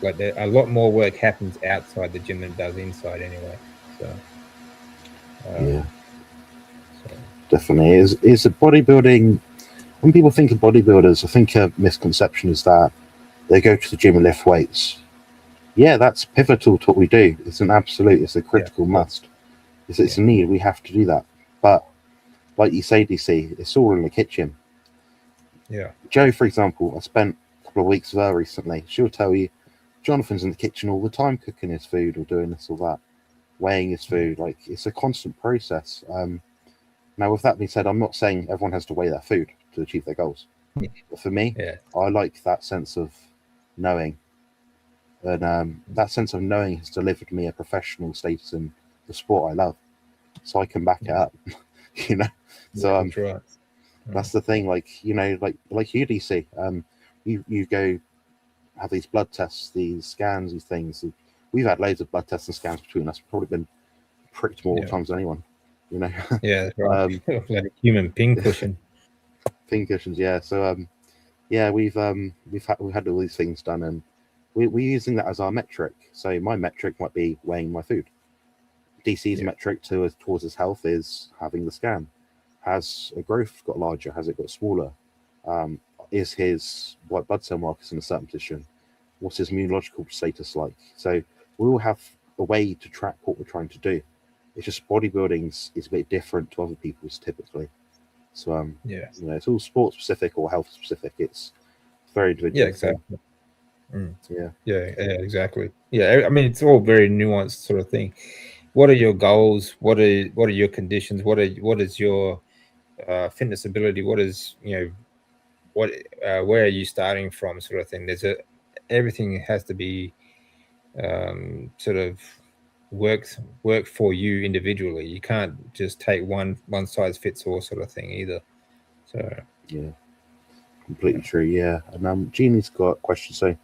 like a lot more work happens outside the gym than does inside anyway. So definitely is a bodybuilding. When people think of bodybuilders, I think a misconception is that they go to the gym and lift weights. Yeah, that's pivotal to what we do. It's an absolute, it's a critical must. It's a need. We have to do that. But like you say, DC, it's all in the kitchen. Yeah. Joe, for example, I spent a couple of weeks with her recently. She'll tell you, Jonathan's in the kitchen all the time, cooking his food or doing this or that, weighing his food. Like, it's a constant process. Now, with that being said, I'm not saying everyone has to weigh their food to achieve their goals. But for me, I like that sense of knowing And that sense of knowing has delivered me a professional status in the sport I love, so I can back it up. You know, so that's right. that's the thing. Like, you know, like you, DC, you go have these blood tests, these scans, these things. We've had loads of blood tests and scans between us. Probably been pricked more times than anyone. You know. Yeah, that's right. Like a human ping cushion. Ping cushions, yeah. So yeah, we've had all these things done, and we're using that as our metric. So my metric might be weighing my food. DC's metric towards his health is having the scan. Has a growth got larger? Has it got smaller? Is his white blood cell markers in a certain position? What's his immunological status like? So we all have a way to track what we're trying to do. It's just bodybuilding is a bit different to other people's typically. So you know, it's all sport specific or health specific. It's very individual. Yeah, exactly. Yeah, exactly. Yeah, I mean, it's all very nuanced sort of thing. What are your goals? What are your conditions? What is your fitness ability? What is, you know, what where are you starting from, sort of thing? Everything has to be sort of work for you individually. You can't just take one size fits all sort of thing either. So yeah, completely true. Yeah, and Jeannie's got a question. So,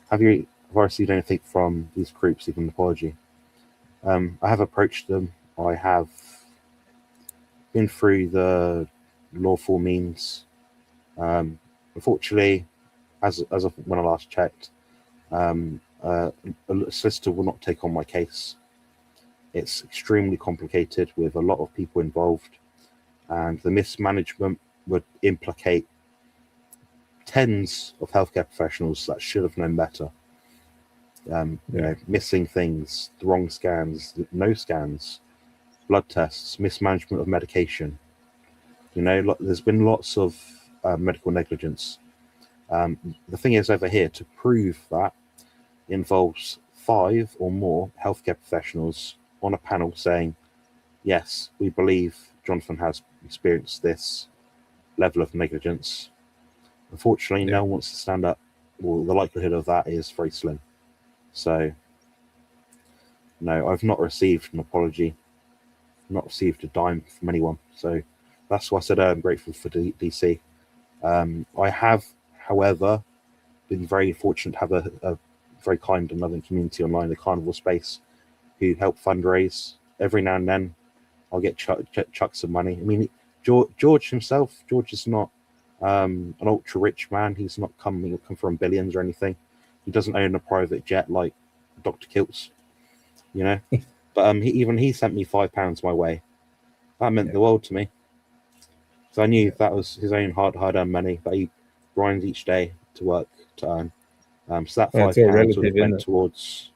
have you received anything from these groups, even apology? I have approached them. I have been through the lawful means. Unfortunately, as of when I last checked, a solicitor will not take on my case. It's extremely complicated with a lot of people involved, and the mismanagement would implicate tens of healthcare professionals that should have known better. You know, missing things, the wrong scans, no scans, blood tests, mismanagement of medication. You know, there's been lots of medical negligence. The thing is, over here, to prove that involves 5 or more healthcare professionals on a panel saying, yes, we believe Jonathan has experienced this level of negligence. Unfortunately, no one wants to stand up. Well, the likelihood of that is very slim. So, no, I've not received an apology, not received a dime from anyone. So that's why I said I'm grateful for DC. I have, however, been very fortunate to have a very kind and loving community online, the Carnivore space, who help fundraise. Every now and then I'll get chuck some money. I mean, George himself, George is not an ultra rich man. He's not come from billions or anything. He doesn't own a private jet like Dr. Kiltz, you know. But he sent me £5 my way. That meant the world to me. So I knew that was his own hard-earned money that he grinds each day to work to earn. So that £5 would have went towards.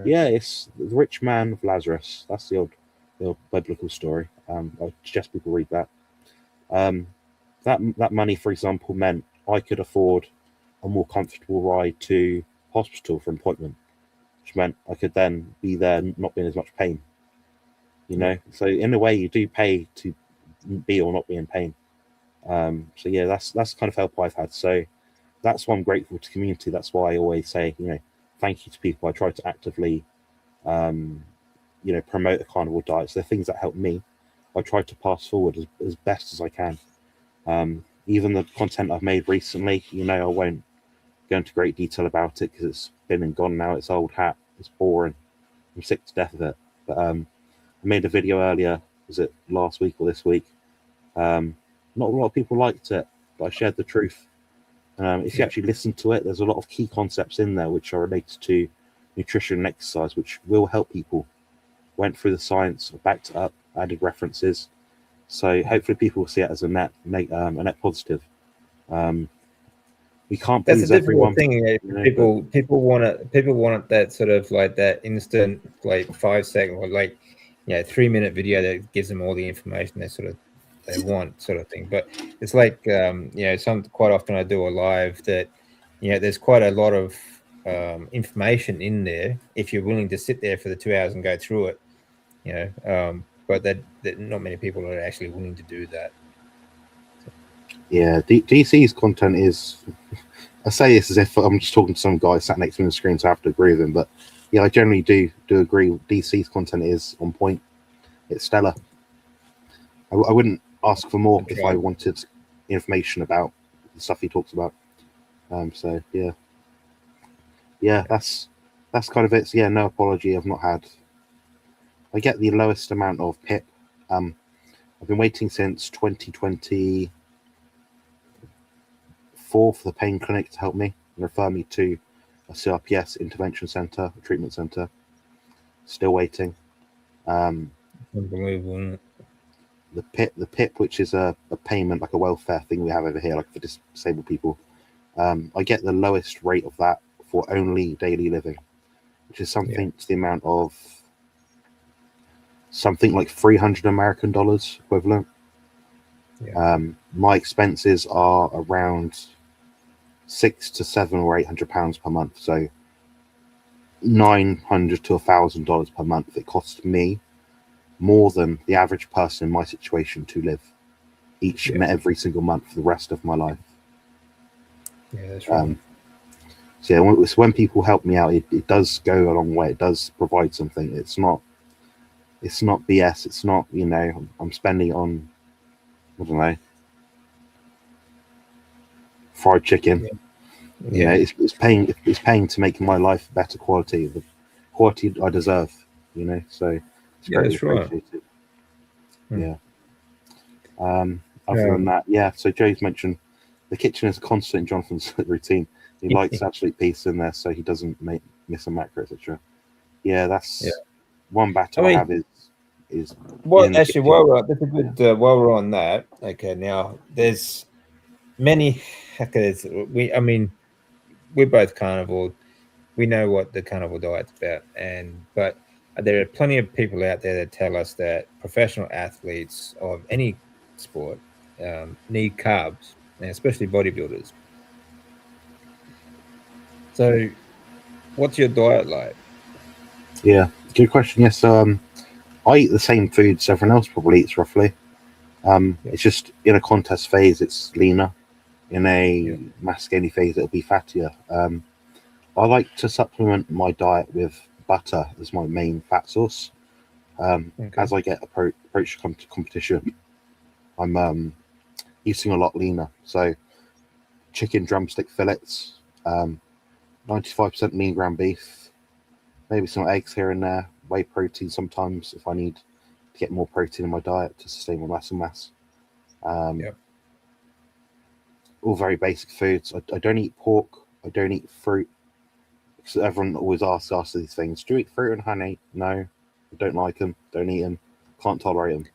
Yeah, it's the rich man of Lazarus. That's the old biblical story. I suggest people read that. That money, for example, meant I could afford a more comfortable ride to hospital for an appointment, which meant I could then be there, not be in as much pain. You know, so in a way, you do pay to be or not be in pain. So yeah, that's kind of help I've had. So that's why I'm grateful to community. That's why I always say, you know, thank you to people. I try to actively, you know, promote a carnivore diet. So the things that help me, I try to pass forward as best as I can. Even the content I've made recently, you know, I won't go into great detail about it because it's been and gone now. It's old hat. It's boring. I'm sick to death of it. But I made a video earlier. Was it last week or this week? Not a lot of people liked it, but I shared the truth. If you actually listen to it, there's a lot of key concepts in there which are related to nutrition and exercise, which will help people. Went through the science, backed it up, added references. So hopefully people will see it as a net positive. We can't please everyone. Thing. You know, people want that sort of like that instant, like 5 second or like 3-minute video that gives them all the information they want, sort of thing. But it's like quite often I do a live that there's quite a lot of information in there if you're willing to sit there for the 2 hours and go through it, but that not many people are actually willing to do that. Yeah, DC's content is. I say this as if I'm just talking to some guy sat next to me on the screen, so I have to agree with him. But yeah, I generally do agree. DC's content is on point. It's stellar. I wouldn't ask for more if I wanted information about the stuff he talks about. So yeah, that's kind of it. So yeah, no apology. I've not had. I get the lowest amount of PIP. I've been waiting since 2024 for the pain clinic to help me and refer me to a CRPS intervention center, a treatment center. Still waiting. Unbelievable. The PIP, which is a payment, like a welfare thing we have over here, like for disabled people. I get the lowest rate of that for only daily living, which is something to the amount of something like $300 American equivalent. My expenses are around £600 to £700 or £800 per month, so $900 to $1,000 per month. It costs me more than the average person in my situation to live each and every single month for the rest of my life. Yeah, that's right. So yeah, when people help me out, it does go a long way. It does provide something. It's not BS. It's not, I'm spending it on, I don't know, fried chicken. Yeah. It's paying to make my life better quality, the quality I deserve. So it's greatly appreciated. Yeah. Other than that, so Joe's mentioned the kitchen is a constant in Jonathan's routine. He likes absolute peace in there, so he doesn't miss a macro, etc. Yeah, that's one battle I have is. Well, actually, that's a good. While we're on that, okay. Now, there's many hackers. We're both carnivore. We know what the carnivore diet's about, but there are plenty of people out there that tell us that professional athletes of any sport need carbs, and especially bodybuilders. So, what's your diet like? Yeah, good question. Yes, so I eat the same foods everyone else probably eats roughly. It's just in a contest phase, it's leaner. In a mass scaling phase, it'll be fattier. I like to supplement my diet with butter as my main fat source. As I get approach to competition, I'm eating a lot leaner. So chicken drumstick fillets, 95% lean ground beef, maybe some eggs here and there, whey protein sometimes if I need to get more protein in my diet to sustain my muscle mass. All very basic foods. I don't eat pork. I don't eat fruit. Because everyone always asks these things. Do you eat fruit and honey? No, I don't like them. Don't eat them. Can't tolerate them.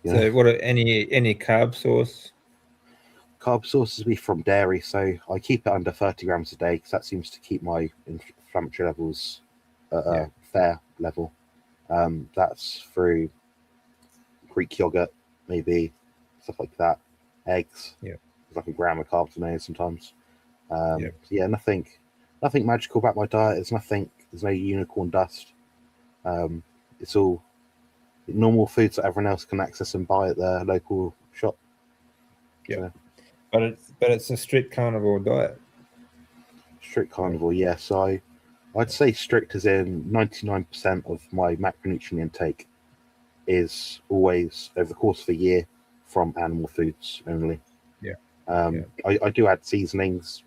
So, what are any carb source? Carb sources be from dairy, so I keep it under 30 grams a day because that seems to keep my inflammatory levels at a fair level. That's through Greek yogurt, maybe stuff like that. Eggs, like a gram of carbs a day sometimes. So nothing magical about my diet. There's no unicorn dust. It's all normal foods that everyone else can access and buy at their local shop. Yeah, so. But it's a strict carnivore diet. Strict carnivore, yes. So I'd say strict as in 99% of my macronutrient intake is always over the course of a year from animal foods only. I do add seasonings,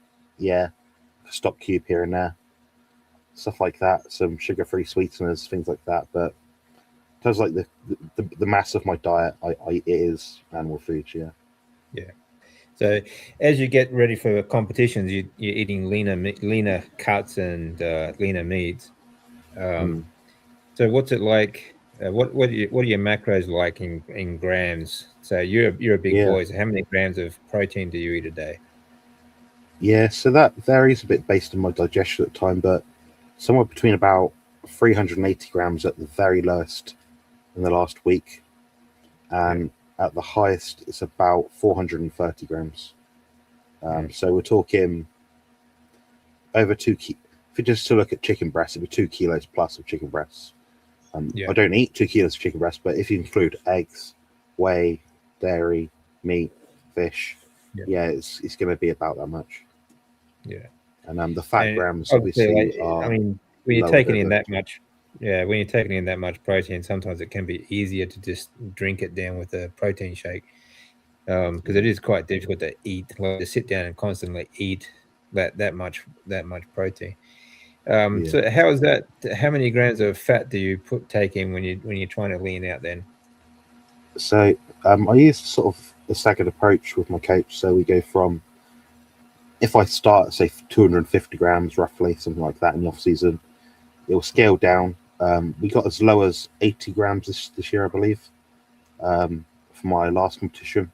stock cube here and there, stuff like that, some sugar-free sweeteners, things like that. But in terms of like the mass of my diet, it is animal foods. So as you get ready for competitions, you're eating leaner cuts and leaner meats. So what's it like? What are your macros like in grams? So you're a big boy. So how many grams of protein do you eat a day? Yeah, so that varies a bit based on my digestion at the time, but somewhere between about 380 grams at the very lowest in the last week, and at the highest it's about 430 grams. So we're talking over 2 kilos. If you just to look at chicken breasts, it'd be 2 kilos plus of chicken breasts. I don't eat 2 kilos of chicken breasts, but if you include eggs, whey, dairy, meat, fish, yeah, it's going to be about that much. Yeah. And the fat And grams obviously, obviously like, are. I mean, when you're lower taking than in the- that much, when you're taking in that much protein, sometimes it can be easier to just drink it down with a protein shake, because it is quite difficult to eat, like to sit down and constantly eat that much protein. So how is that? How many grams of fat do you take in when you're trying to lean out then? So I use sort of a staggered approach with my coach. So we go from, if I start say 250 grams roughly, something like that in the off season, it will scale down. We got as low as 80 grams this year, I believe, for my last competition.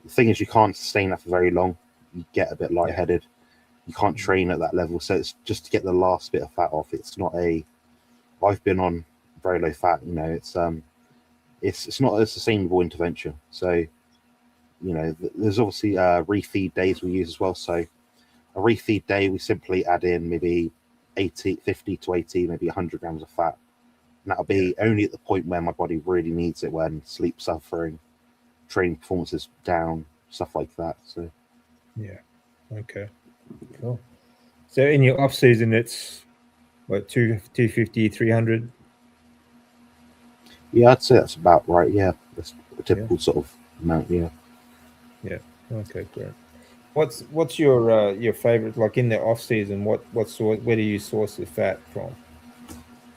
The thing is, you can't sustain that for very long. You get a bit lightheaded. You can't train at that level. So it's just to get the last bit of fat off. It's not a. I've been on very low fat. You know, it's not a sustainable intervention. So, you know, there's obviously refeed days we use as well. So a refeed day, we simply add in maybe 50 to 80, maybe 100 grams of fat. And that'll be only at the point where my body really needs it, when sleep suffering, training performance is down, stuff like that. So yeah, okay, cool. So in your off season, it's what, 250, 300? yeah, I'd say that's about right. Yeah, that's a typical sort of amount. Yeah. Yeah. Okay, great. What's your favorite, like in the off season? What sort? Where do you source the fat from?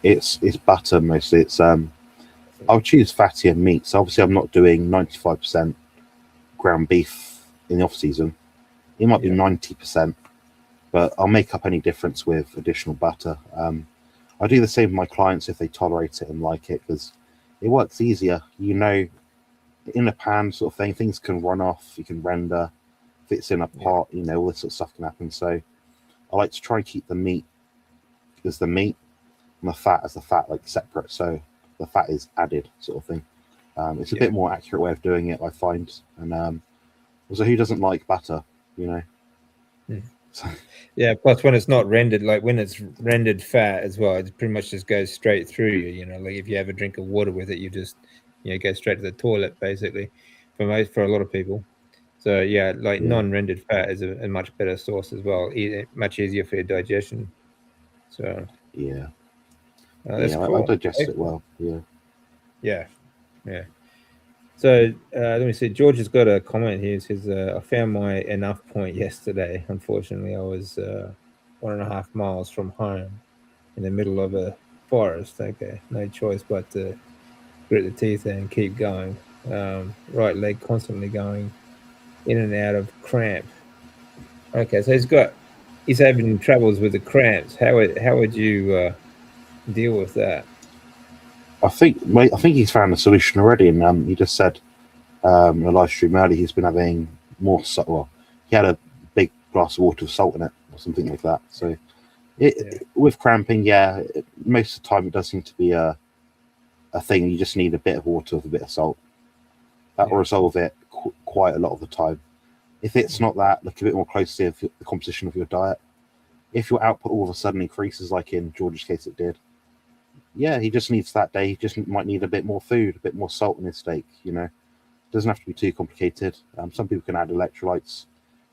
It's butter mostly. It's I'll choose fattier meats. Obviously, I'm not doing 95% ground beef in the off season. It might be 90%, but I'll make up any difference with additional butter. I do the same with my clients if they tolerate it and like it, because it works easier. You know, in a pan sort of thing, things can run off. You can render. If it's in a pot, you know, all this sort of stuff can happen. So I like to try and keep the meat as the meat and the fat as the fat, like separate. So the fat is added, sort of thing. It's a bit more accurate way of doing it, I find. And also, who doesn't like butter, you know? So, yeah, plus when it's not rendered, like when it's rendered fat as well, it pretty much just goes straight through you. You know, like if you have a drink of water with it, you just go straight to the toilet, basically, for a lot of people. So yeah, like non-rendered fat is a much better source as well, much easier for your digestion. So yeah, that's I cool. digest it well. Yeah. So let me see. George has got a comment here. He says, "I found my enough point yesterday. Unfortunately, I was 1.5 miles from home, in the middle of a forest. Okay, no choice but to grit the teeth and keep going. Right leg constantly going in and out of cramp. Okay, so he's having troubles with the cramps. How would you deal with that? I think he's found a solution already, and he just said in a live stream earlier he's been having more salt. Well, he had a big glass of water with salt in it or something like that. So with cramping, most of the time it does seem to be a thing. You just need a bit of water with a bit of salt. That will resolve it quite a lot of the time. If it's not that, look a bit more closely at the composition of your diet. If your output all of a sudden increases, like in George's case it did, he just needs that day. He just might need a bit more food, a bit more salt in his steak. You know, it doesn't have to be too complicated. Some people can add electrolytes;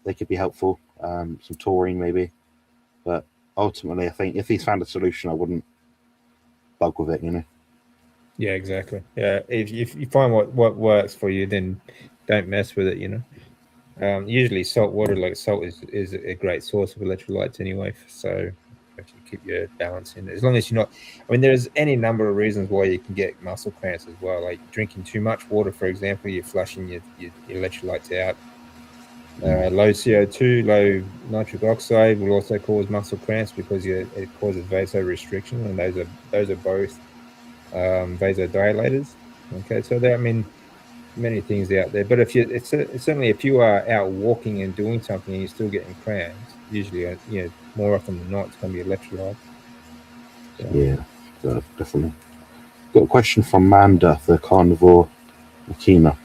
they could be helpful. Some taurine maybe, but ultimately, I think if he's found a solution, I wouldn't bug with it. You know. Yeah, exactly. Yeah, if you find what works for you, then don't mess with it. You know, usually salt water, like salt, is a great source of electrolytes anyway. So actually keep your balance in. As long as you're not, I mean, there's any number of reasons why you can get muscle cramps as well. Like drinking too much water, for example, you're flushing your electrolytes out. Low CO2, low nitric oxide will also cause muscle cramps because it causes vasorestriction, and those are both vasodilators. Okay, so there, I mean, many things out there. But it's certainly if you are out walking and doing something and you're still getting cramps, usually, more often than not, it's going to be electrolytes. So. Yeah, definitely. Got a question from Manda, the Carnivore Makina.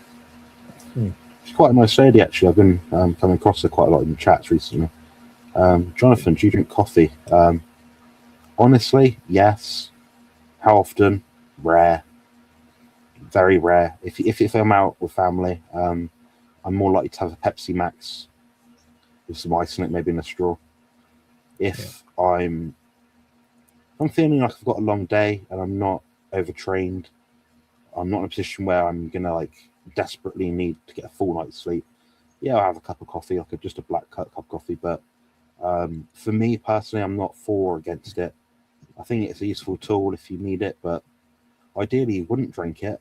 She's quite a nice lady, actually. I've been coming across her quite a lot in chats recently. Jonathan, do you drink coffee? Honestly, yes. How often? Rare. Very rare. If I'm out with family, I'm more likely to have a Pepsi Max with some ice in it, maybe in a straw. If I'm feeling like I've got a long day and I'm not overtrained, I'm not in a position where I'm gonna like desperately need to get a full night's sleep. Yeah, I'll have a cup of coffee, like just a black cup of coffee. But for me personally, I'm not for or against it. I think it's a useful tool if you need it, but ideally you wouldn't drink it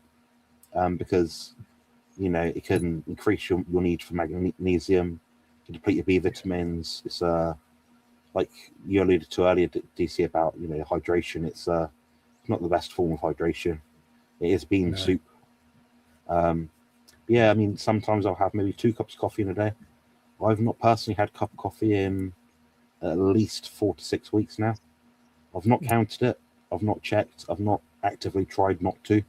because it can increase your need for magnesium, to deplete your B vitamins. It's like you alluded to earlier, DC, about hydration. It's not the best form of hydration. It is bean soup. Yeah, I mean, sometimes I'll have maybe 2 cups of coffee in a day. I've not personally had a cup of coffee in at least 4 to 6 weeks now. I've not counted it. I've not checked. I've not actively tried not to.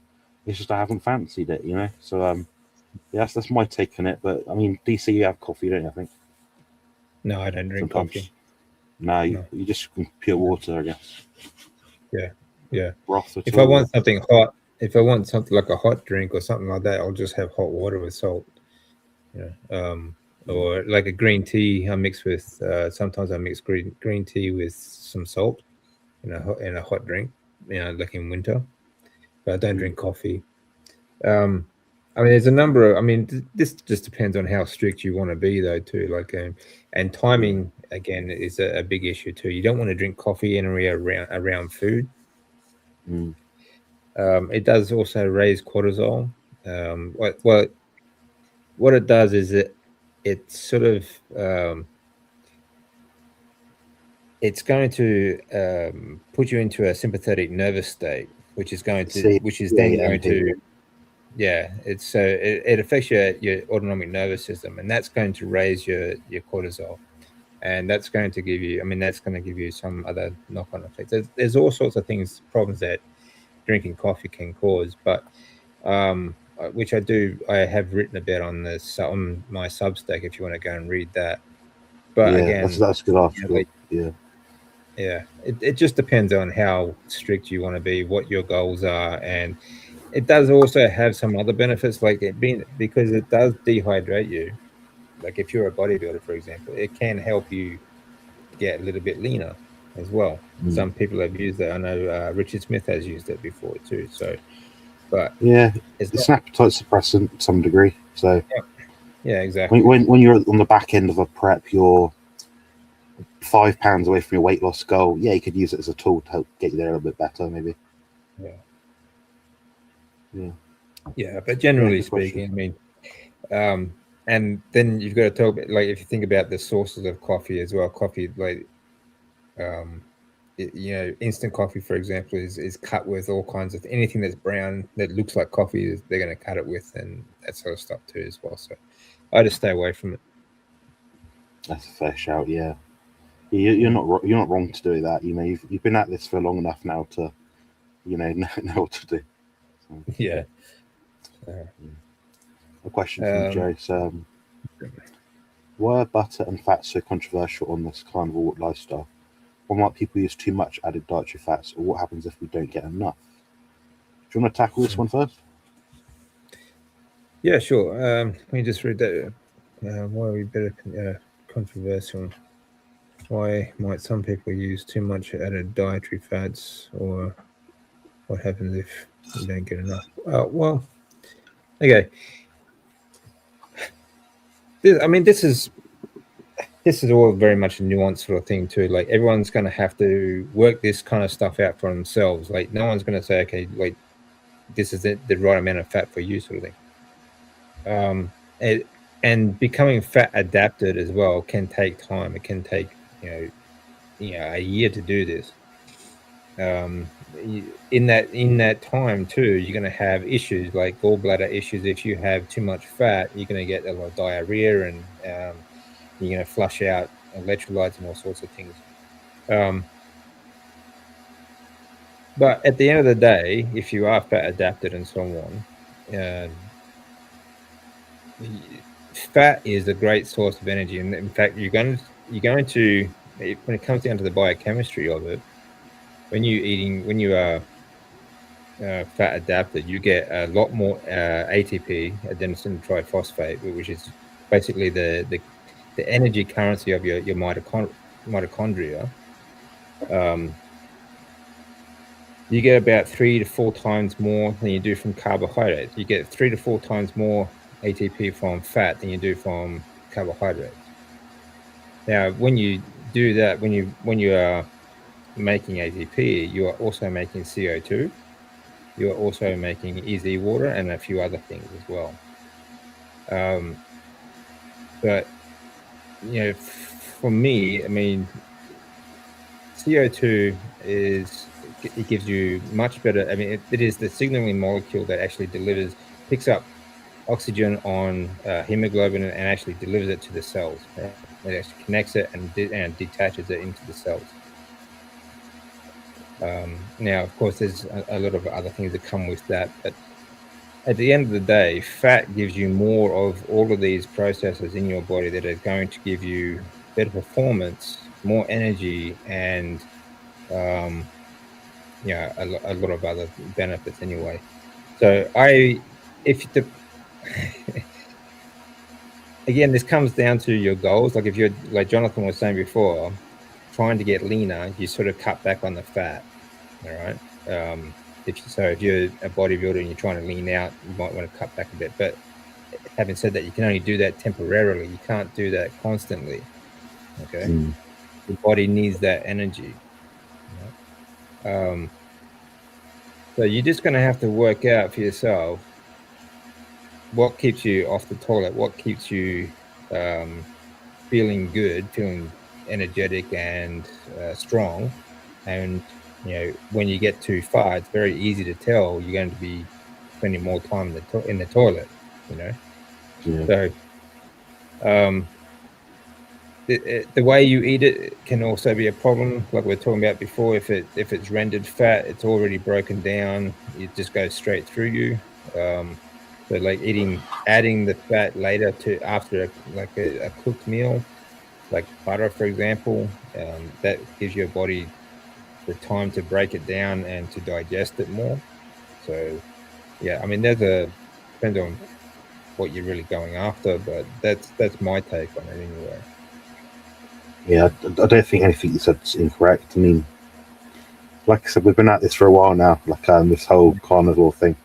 It's just I haven't fancied it, So yeah, that's my take on it. But I mean, DC, you have coffee, don't you? I think. No, I don't drink coffee. No, you just pure water, I guess. Yeah. Broth. If I want something hot, if I want something like a hot drink or something like that, I'll just have hot water with salt. Or like a green tea. I mix with. Sometimes I mix green tea with some salt in a hot drink. Like in winter. But I don't drink coffee. I mean, there's a number of. I mean, this just depends on how strict you want to be, though, too. Like, and timing again is a big issue too. You don't want to drink coffee in or around food. It does also raise cortisol. What it does is it sort of it's going to put you into a sympathetic nervous state, which is then going to. Yeah, it affects your autonomic nervous system, and that's going to raise your cortisol, and that's going to give you. I mean, that's going to give you some other knock-on effects. There's all sorts of problems that drinking coffee can cause, but which I have written about on my Substack if you want to go and read that. But again, that's a good article. Yeah. It just depends on how strict you want to be, what your goals are, and it does also have some other benefits, like because it does dehydrate you. Like if you're a bodybuilder, for example, it can help you get a little bit leaner as well. Some people have used it. I know Richard Smith has used it before too. So, but it's an appetite suppressant to some degree. So yeah, exactly. When you're on the back end of a prep, you're 5 pounds away from your weight loss goal. Yeah, you could use it as a tool to help get you there a little bit better, maybe. Yeah, but generally speaking, I mean, and then you've got to talk about, like, if you think about the sources of coffee as well. Coffee, like, instant coffee, for example, is cut with all kinds of anything that's brown that looks like coffee. They're going to cut it with, and that sort of stuff too as well. So I just stay away from it. That's a fair shout. Yeah, you're not wrong to do that. You've been at this for long enough now to know what to do. So, yeah. A question from Joe. So, were butter and fat so controversial on this carnivore lifestyle? Or might people use too much added dietary fats? Or what happens if we don't get enough? Do you want to tackle this one first? Yeah, sure. Let me just read that. Why are we better controversial? Why might some people use too much added dietary fats? Or what happens if you don't get enough? Well, okay. This is all very much a nuanced sort of thing too. Like, everyone's going to have to work this kind of stuff out for themselves. Like, no one's going to say, okay, like, this is the right amount of fat for you, sort of thing. And becoming fat adapted as well can take time. It can take a year to do this. In that time too, you're going to have issues like gallbladder issues. If you have too much fat, you're going to get a lot of diarrhea, and you're going to flush out electrolytes and all sorts of things. But at the end of the day, if you are fat adapted and so on, fat is a great source of energy. And in fact, you're going to, when it comes down to the biochemistry of it, when you are fat adapted, you get a lot more ATP, adenosine triphosphate, which is basically the energy currency of your mitochondria. You get about 3 to 4 times more than you do from carbohydrates. You get 3 to 4 times more ATP from fat than you do from carbohydrates. Now, when you do that, when you are making ATP, you are also making CO2. You are also making EZ water and a few other things as well. But for me, I mean, CO2 it gives you much better. I mean, it is the signaling molecule that actually picks up oxygen on hemoglobin and actually delivers it to the cells. Right? It actually connects it and detaches it into the cells. Now, of course, there's a lot of other things that come with that, but at the end of the day, fat gives you more of all of these processes in your body that are going to give you better performance, more energy, and a lot of other benefits anyway. So again, this comes down to your goals. Like if you're, like Jonathan was saying before, trying to get leaner, you sort of cut back on the fat. All right. If you're a bodybuilder and you're trying to lean out, you might want to cut back a bit. But having said that, you can only do that temporarily. You can't do that constantly. Okay. The body needs that energy. So you're just going to have to work out for yourself what keeps you off the toilet, what keeps you feeling good, feeling energetic and strong. And when you get too far, it's very easy to tell you're going to be spending more time in the toilet. So the way you eat it can also be a problem. Like we were talking about before, if it's rendered fat, it's already broken down. It just goes straight through you. So like adding the fat later after a cooked meal, like butter, for example, that gives your body the time to break it down and to digest it more. So yeah, I mean, depends on what you're really going after, but that's my take on it anyway. Yeah, I don't think anything you said is incorrect. I mean, like I said, we've been at this for a while now, like this whole carnivore thing.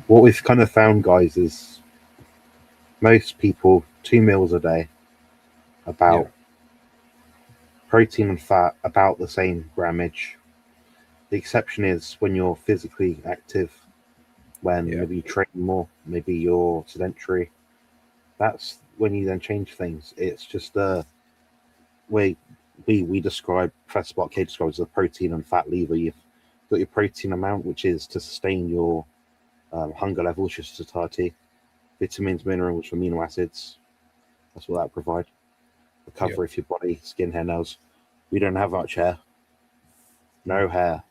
What we've kind of found, guys, is most people 2 meals a day, about protein and fat about the same grammage. The exception is when you're physically active, when maybe you train more, maybe you're sedentary. That's when you then change things. It's just the way we describe, Professor Mark K describes the protein and fat lever. You've got your protein amount, which is to sustain your hunger levels, which is satiety, vitamins, minerals, amino acids. That's what that provides. Recovery for your body, skin, hair, nails. We don't have much hair, no hair,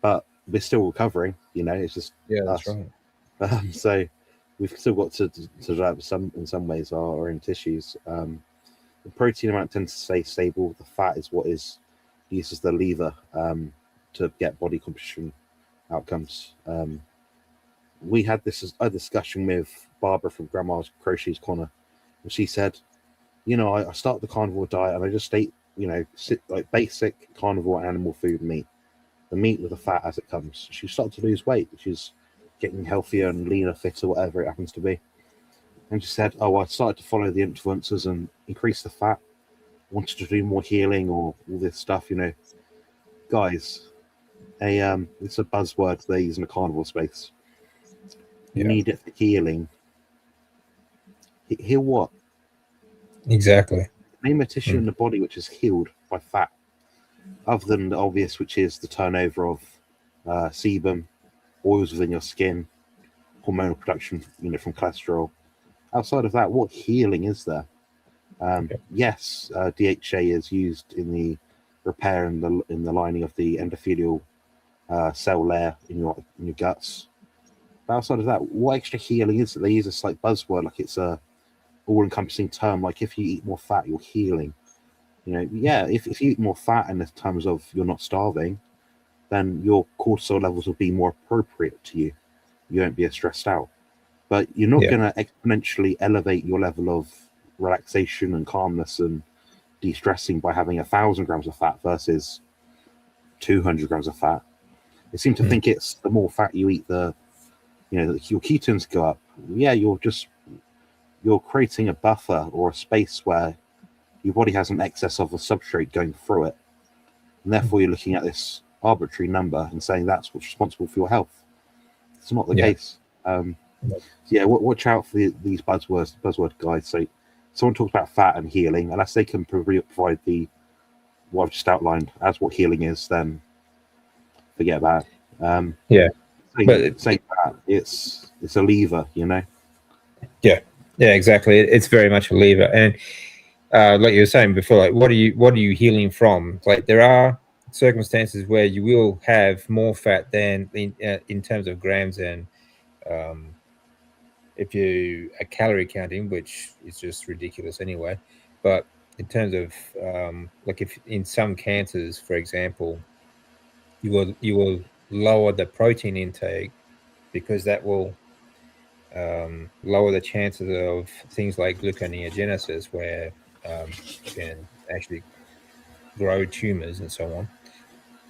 but we're still recovering. It's just that's us. Right. So we've still got to develop in some ways our own tissues. The protein amount tends to stay stable. The fat is what is used as the lever to get body composition outcomes. We had a discussion with Barbara from Grandma's Crochet's Corner, and she said, I start the carnivore diet and I just ate, like basic carnivore animal food meat, the meat with the fat as it comes. She started to lose weight. She's getting healthier and leaner, fitter, whatever it happens to be. And she said, I started to follow the influencers and increase the fat, wanted to do more healing or all this stuff, Guys, it's a buzzword they use in the carnivore space. You need it for healing. Heal what? Exactly. Name a tissue in the body which is healed by fat, other than the obvious, which is the turnover of sebum, oils within your skin, hormonal production, from cholesterol. Outside of that, what healing is there? Yes, DHA is used in the repair in the lining of the endothelial cell layer in your guts. But outside of that, what extra healing is it? They use this like buzzword, like it's a all-encompassing term. Like if you eat more fat, you're healing. If you eat more fat in the terms of you're not starving, then your cortisol levels will be more appropriate to you. You won't be as stressed out. but you're not Yeah. going to exponentially elevate your level of relaxation and calmness and de-stressing by having 1,000 grams of fat versus 200 grams of fat. They seem to think it's the more fat you eat, your ketones go up. Yeah, you're creating a buffer or a space where your body has an excess of a substrate going through it, and therefore you're looking at this arbitrary number and saying that's what's responsible for your health. It's not the case. Watch out for these buzzword guys. So someone talks about fat and healing, unless they can provide what I've just outlined as what healing is, then forget about it. Saying that it's a lever, Yeah, exactly. It's very much a lever, and like you were saying before, like what are you healing from? Like there are circumstances where you will have more fat than in terms of grams, and if you are calorie counting, which is just ridiculous anyway. But in terms of like if in some cancers, for example, you will lower the protein intake because that will lower the chances of things like gluconeogenesis, where you can actually grow tumors and so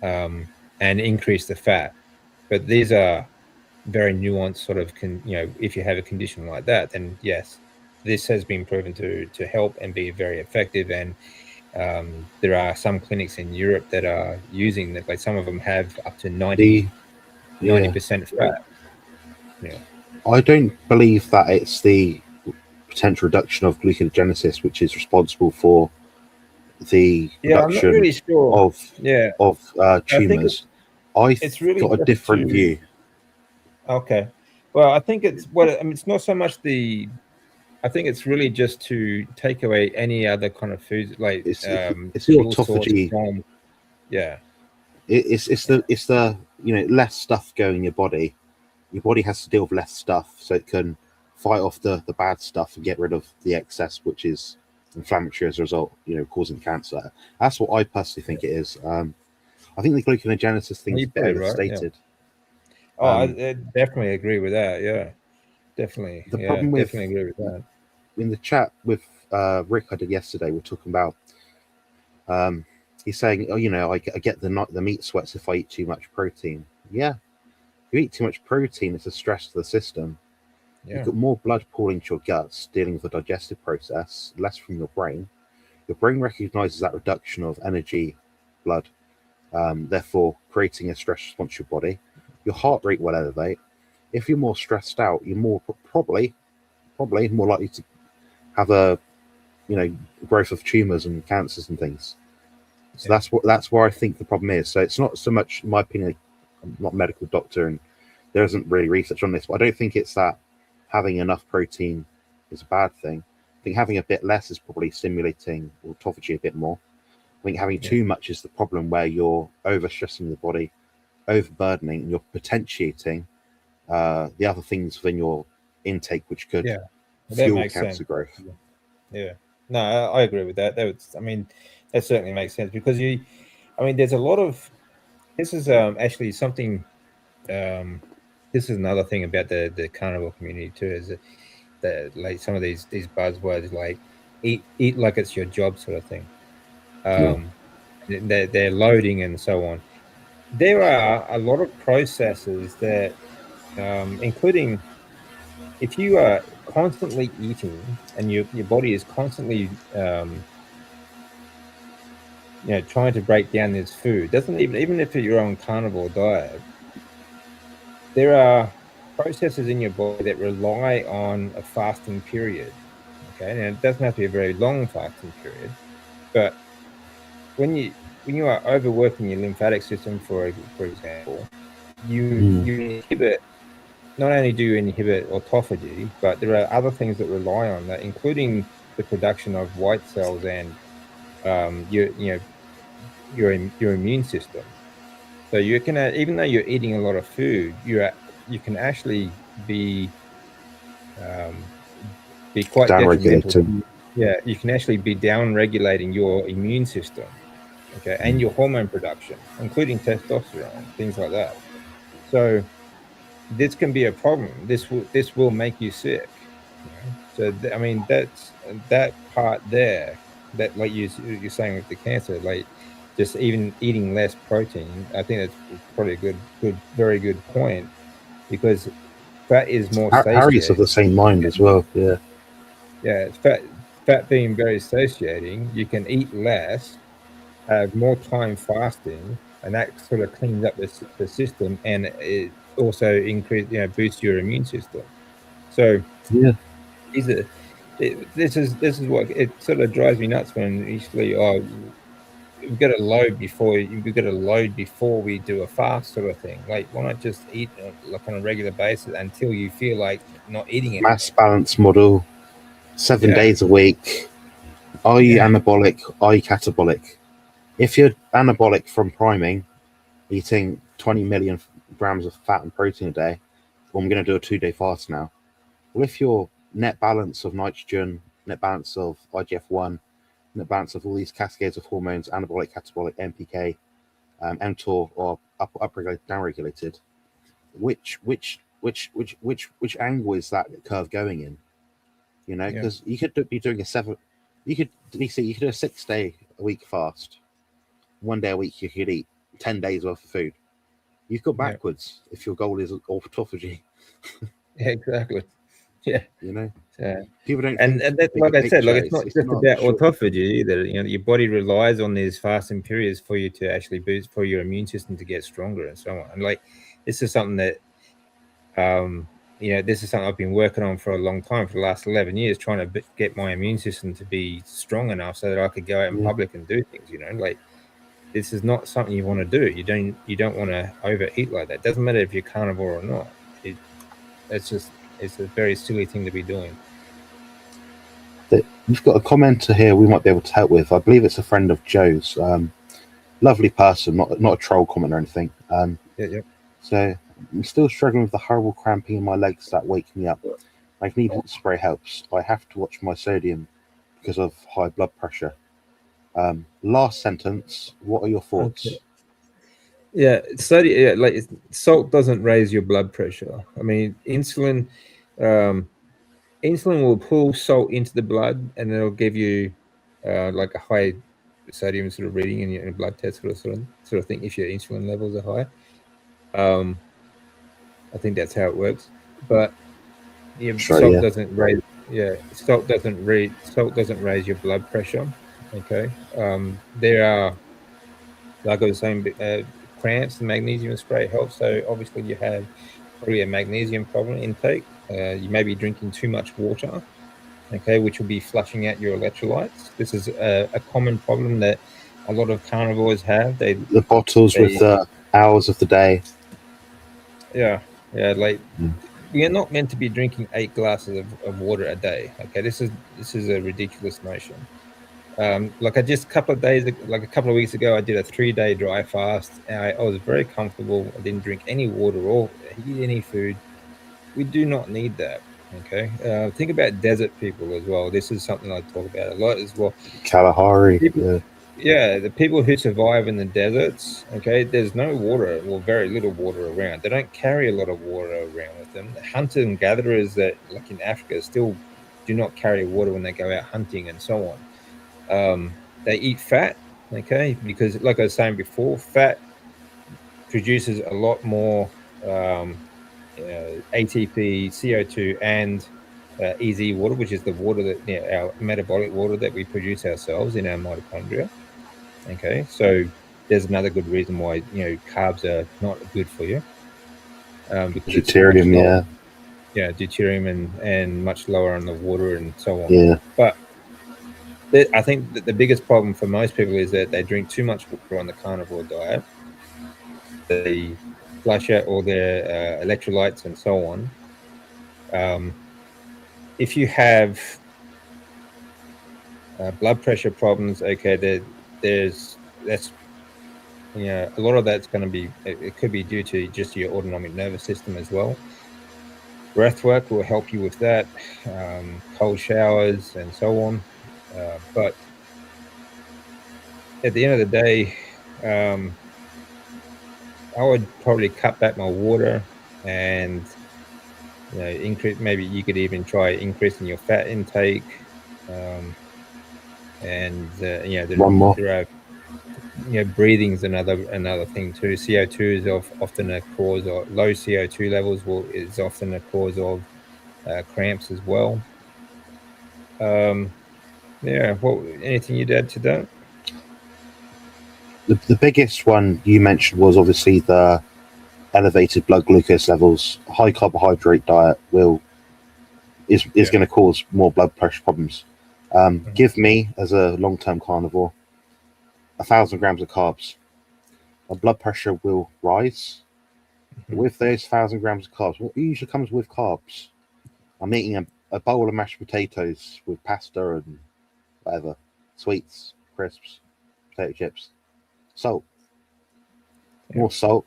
on, and increase the fat. But these are very nuanced sort of, if you have a condition like that, then yes, this has been proven to help and be very effective. And there are some clinics in Europe that are using that, like some of them have up to 90% fat. Yeah. I don't believe that it's the potential reduction of gluconeogenesis which is responsible for the reduction I'm not really sure. of tumors. It's really got a different view. Okay. Well, I think it's not so much I think it's really just to take away any other kind of foods, like it's the autophagy. It's the less stuff going in your body. Your body has to deal with less stuff so it can fight off the bad stuff and get rid of the excess, which is inflammatory as a result, causing cancer. That's what I personally think it is. I think the gluconeogenesis thing is a bit overstated. I definitely agree with that. Yeah, definitely. The problem with definitely agree with that. In the chat with Rick I did yesterday, we're talking about. He's saying, I get the meat sweats if I eat too much protein. Yeah, you eat too much protein, it's a stress to the system. Yeah. You've got more blood pooling to your guts, dealing with the digestive process, less from your brain. Your brain recognizes that reduction of energy, blood, therefore creating a stress response to your body. Your heart rate will elevate. If you're more stressed out, you're more probably more likely to have a growth of tumors and cancers and things. So that's where I think the problem is. So it's not so much, in my opinion, I'm not a medical doctor and there isn't really research on this, but I don't think it's that having enough protein is a bad thing. I think having a bit less is probably stimulating autophagy a bit more. I think having too much is the problem, where you're overstressing the body, overburdening, and you're potentiating the other things within your intake, which could fuel cancer growth. Yeah. No, I agree with that. That certainly makes sense, because there's a lot of, this is actually something, this is another thing about the carnivore community too, is that like some of these buzzwords like eat like it's your job sort of thing. They're loading and so on. There are a lot of processes that, including if you are constantly eating and your body is constantly trying to break down this food, even if you're on carnivore diet, there are processes in your body that rely on a fasting period. Okay, and it doesn't have to be a very long fasting period, but when you are overworking your lymphatic system, for example, you inhibit. Not only do you inhibit autophagy, but there are other things that rely on that, including the production of white cells and your immune system. So you can, even though you're eating a lot of food, you can actually be quite detrimental. Yeah, you can actually be down-regulating your immune system, okay, and your hormone production, including testosterone, things like that. So this can be a problem. This will make you sick. So I mean, that's that part there. That, like you're saying with the cancer, like just even eating less protein. I think that's probably a very good point, because fat is more Harry's of satiating. the same mind as well. Yeah. Yeah, fat being very satiating. You can eat less, have more time fasting, and that sort of cleans up the system, and it also boosts your immune system. So Yeah. these are this is what it sort of drives me nuts when usually we've got to load before we do a fast sort of thing. Like, why not just eat like on a regular basis until you feel like not eating Mass anything? balance model, 7 Yeah, days a week. Are you yeah, anabolic? Are you catabolic? If you're anabolic from priming, eating 20 million grams of fat and protein a day, well, I'm going to do a 2-day fast now. Well, if your net balance of nitrogen, net balance of IGF-1, net balance of all these cascades of hormones, anabolic, catabolic, NPK, mTOR, or upregulated, downregulated, which angle is that curve going in? You know, yeah, because you could be doing you could do a 6-day a week fast. 1 day a week you could eat 10 days worth of food. You've got yeah, backwards if your goal is autophagy. yeah, exactly. Yeah. You know, Yeah. people don't And think that's bigger like I said, like picture. it's not It's just not about short. autophagy either. Your body relies on these fasting periods for you to actually boost for your immune system to get stronger and so on. And like this is something that this is something I've been working on for a long time, for the last 11 years, trying to get my immune system to be strong enough so that I could go out in Yeah. public and do things. Like this is not something you want to do. You don't want to overeat like that. Doesn't matter if you're carnivore or not. It's a very silly thing to be doing. We've got a commenter here we might be able to help with. I believe it's a friend of Joe's. Lovely person, not a troll comment or anything. Yeah, yeah. So I'm still struggling with the horrible cramping in my legs that wake me up. Magnesium spray helps. I have to watch my sodium because of high blood pressure. Last sentence. What are your Okay. thoughts? Yeah, like salt doesn't raise your blood pressure. I mean, um, insulin will pull salt into the blood, and it'll give you like a high sodium sort of reading in your blood test sort of thing if your insulin levels are high. Um, I think that's how it works. But Sure, salt yeah. doesn't raise. Yeah, salt doesn't raise your blood pressure. Okay. There are, like I was saying, cramps. The magnesium spray helps. So obviously you have probably a magnesium problem intake. You may be drinking too much water, okay, which will be flushing out your electrolytes. This is a common problem that a lot of carnivores have. The bottles with the hours of the day. Yeah, yeah, like Mm. we are not meant to be drinking 8 glasses of water a day. Okay, this is a ridiculous notion. Like a couple of weeks ago, I did a 3-day dry fast, and I was very comfortable. I didn't drink any water or eat any food. We do not need that. Okay, think about desert people as well. This is something I talk about a lot as well. Kalahari. People, Yeah. yeah, the people who survive in the deserts, okay, there's no water, well, very little water around. They don't carry a lot of water around with them. The hunters and gatherers that, like in Africa, still do not carry water when they go out hunting and so on. They eat fat, okay, because like I was saying before, fat produces a lot more ATP, CO2, and EZ water, which is the water that our metabolic water that we produce ourselves in our mitochondria. Okay, so there's another good reason why carbs are not good for you, because it's much Deuterium. lower. Yeah. Yeah, deuterium and much lower on the water and so on. Yeah. But I think that the biggest problem for most people is that they drink too much water on the carnivore diet. They flush out all their electrolytes and so on. Um, if you have blood pressure problems, okay, there's that's a lot of that's going to be, it could be due to just your autonomic nervous system as well. Breathwork will help you with that, cold showers and so on. But at the end of the day, I would probably cut back my water. and increase. Maybe you could even try increasing your fat intake, and One more. there are breathing's another thing too. CO2 is often a cause, or low CO2 levels is often a cause of cramps as well. Anything you'd add to that? The biggest one you mentioned was obviously the elevated blood glucose levels. High carbohydrate diet is going to cause more blood pressure problems. Give me, as a long-term carnivore, 1,000 grams of carbs. My blood pressure will rise. With those 1,000 grams of carbs, what usually comes with carbs? I'm eating a bowl of mashed potatoes with pasta and whatever, sweets, crisps, potato chips, salt. More salt,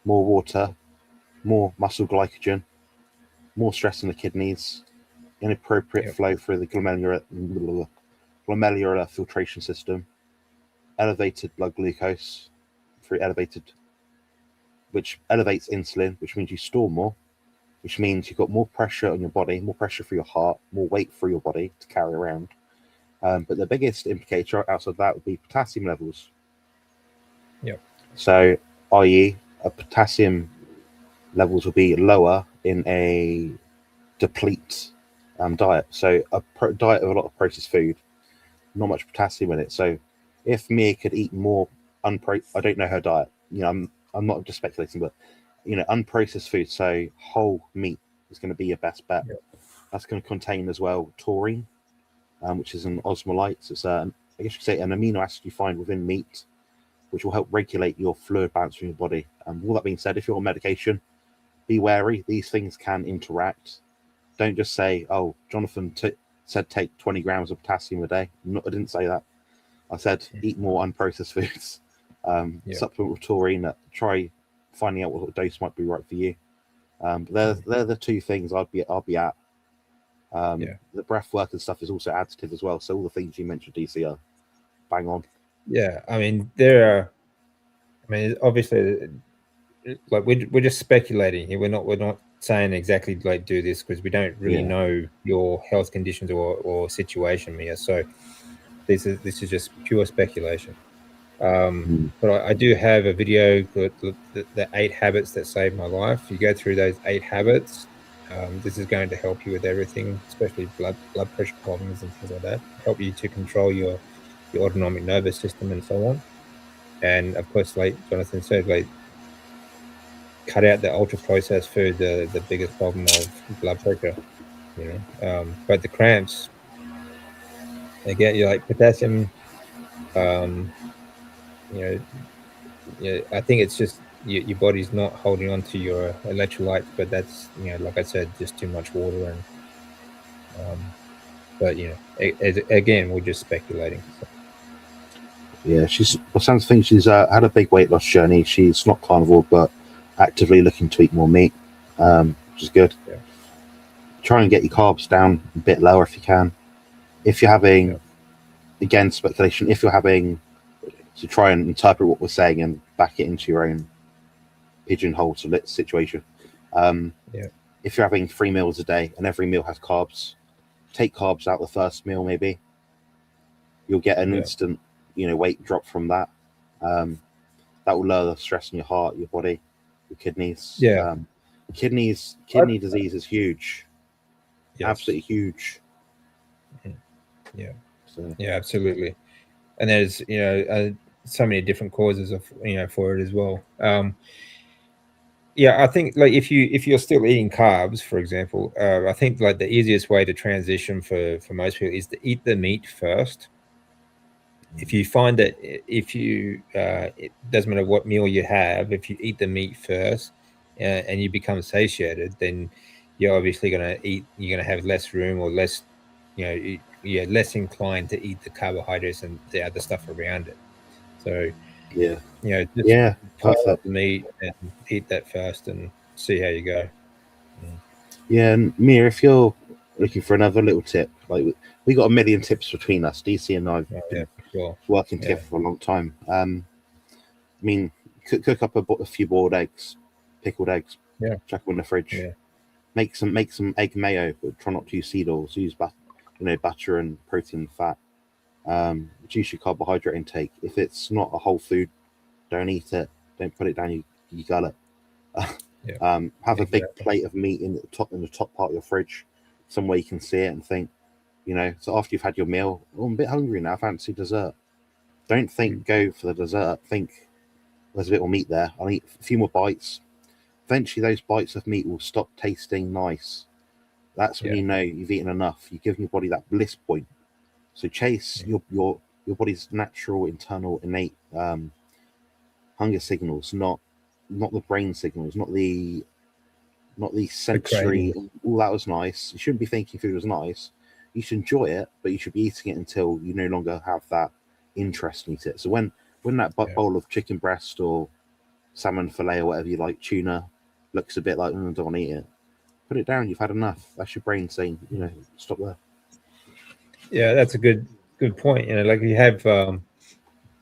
more water, more muscle glycogen, more stress in the kidneys, inappropriate flow through the glomerular filtration system, elevated blood glucose through which elevates insulin, which means you store more, which means you've got more pressure on your body, more pressure for your heart, more weight for your body to carry around. But the biggest implicator outside of that would be potassium levels. Yeah. So, i.e., potassium levels will be lower in a deplete diet. So, a diet of a lot of processed food, not much potassium in it. So, if Mia could eat more I don't know her diet. I'm not just speculating, but unprocessed food. So, whole meat is going to be your best bet. Yeah. That's going to contain as well taurine, which is an osmolyte. It's I guess you could say an amino acid you find within meat, which will help regulate your fluid balance in your body. All that being said, if you're on medication, be wary. These things can interact. Don't just say, "Oh, Jonathan said take 20 grams of potassium a day." I didn't say that. I said eat more unprocessed foods. Supplement with taurine. Try finding out what dose might be right for you. They're the two things I'll be at. The breath work and stuff is also additive as well. So all the things you mentioned, DC, are bang on. Yeah, obviously, like we're just speculating here. We're not saying exactly like do this, because we don't really know your health conditions or situation, Mia. So this is just pure speculation. But I do have a video called the 8 habits that saved my life. You go through those 8 habits. This is going to help you with everything, especially blood pressure problems and things like that. Help you to control your autonomic nervous system and so on. And of course, like Jonathan said, like cut out the ultra processed food, the biggest problem of blood pressure. But the cramps, again, you like potassium. I think it's just your body's not holding on to your electrolytes, but that's like I said, just too much water. And but again, we're just speculating. So. Yeah, by some things she's had a big weight loss journey. She's not carnivore, but actively looking to eat more meat, which is good. Yeah. Try and get your carbs down a bit lower if you can. If you're having, again, speculation, if you're having to try and interpret what we're saying and back it into your own pigeonhole situation. If you're having 3 meals a day and every meal has carbs, take carbs out the first meal maybe. You'll get an instant, weight drop from that. That will lower the stress in your heart, your body, your kidneys. Kidney disease is huge. Yes. Absolutely huge. Yeah. So. Yeah, absolutely. And there's so many different causes of for it as well. I think like if you're still eating carbs, for example, I think like the easiest way to transition for most people is to eat the meat first. If you find that it doesn't matter what meal you have, if you eat the meat first and you become satiated, then you're obviously you're going to have less room or less, less inclined to eat the carbohydrates and the other stuff around it. So pile up the meat and eat that first and see how you go. Yeah, and Mia, if you're looking for another little tip, like we got a million tips between us, DC and I've been working together for a long time. I mean, cook up a few boiled eggs, pickled eggs, Yeah. chuck them in the fridge. Yeah. Make some egg mayo, but try not to use seed oils. Use butter and protein and fat. Reduce your carbohydrate intake. If it's not a whole food, don't eat it. Don't put it down your gullet. Have a big plate of meat in the top part of your fridge, somewhere you can see it and think, so after you've had your meal, I'm a bit hungry now, I fancy dessert. Don't think go for the dessert. Think there's a bit more meat there. I'll eat a few more bites. Eventually those bites of meat will stop tasting nice. That's when you know you've eaten enough. You've given your body that bliss point. So chase your body's natural, internal, innate hunger signals, not the brain signals, not the sensory. All that was nice. You shouldn't be thinking food was nice. You should enjoy it, but you should be eating it until you no longer have that interest in it. So when that bowl of chicken breast or salmon fillet or whatever you like, tuna, looks a bit like, I don't want to eat it, put it down. You've had enough. That's your brain saying, stop there. Yeah, that's a good point. Like you have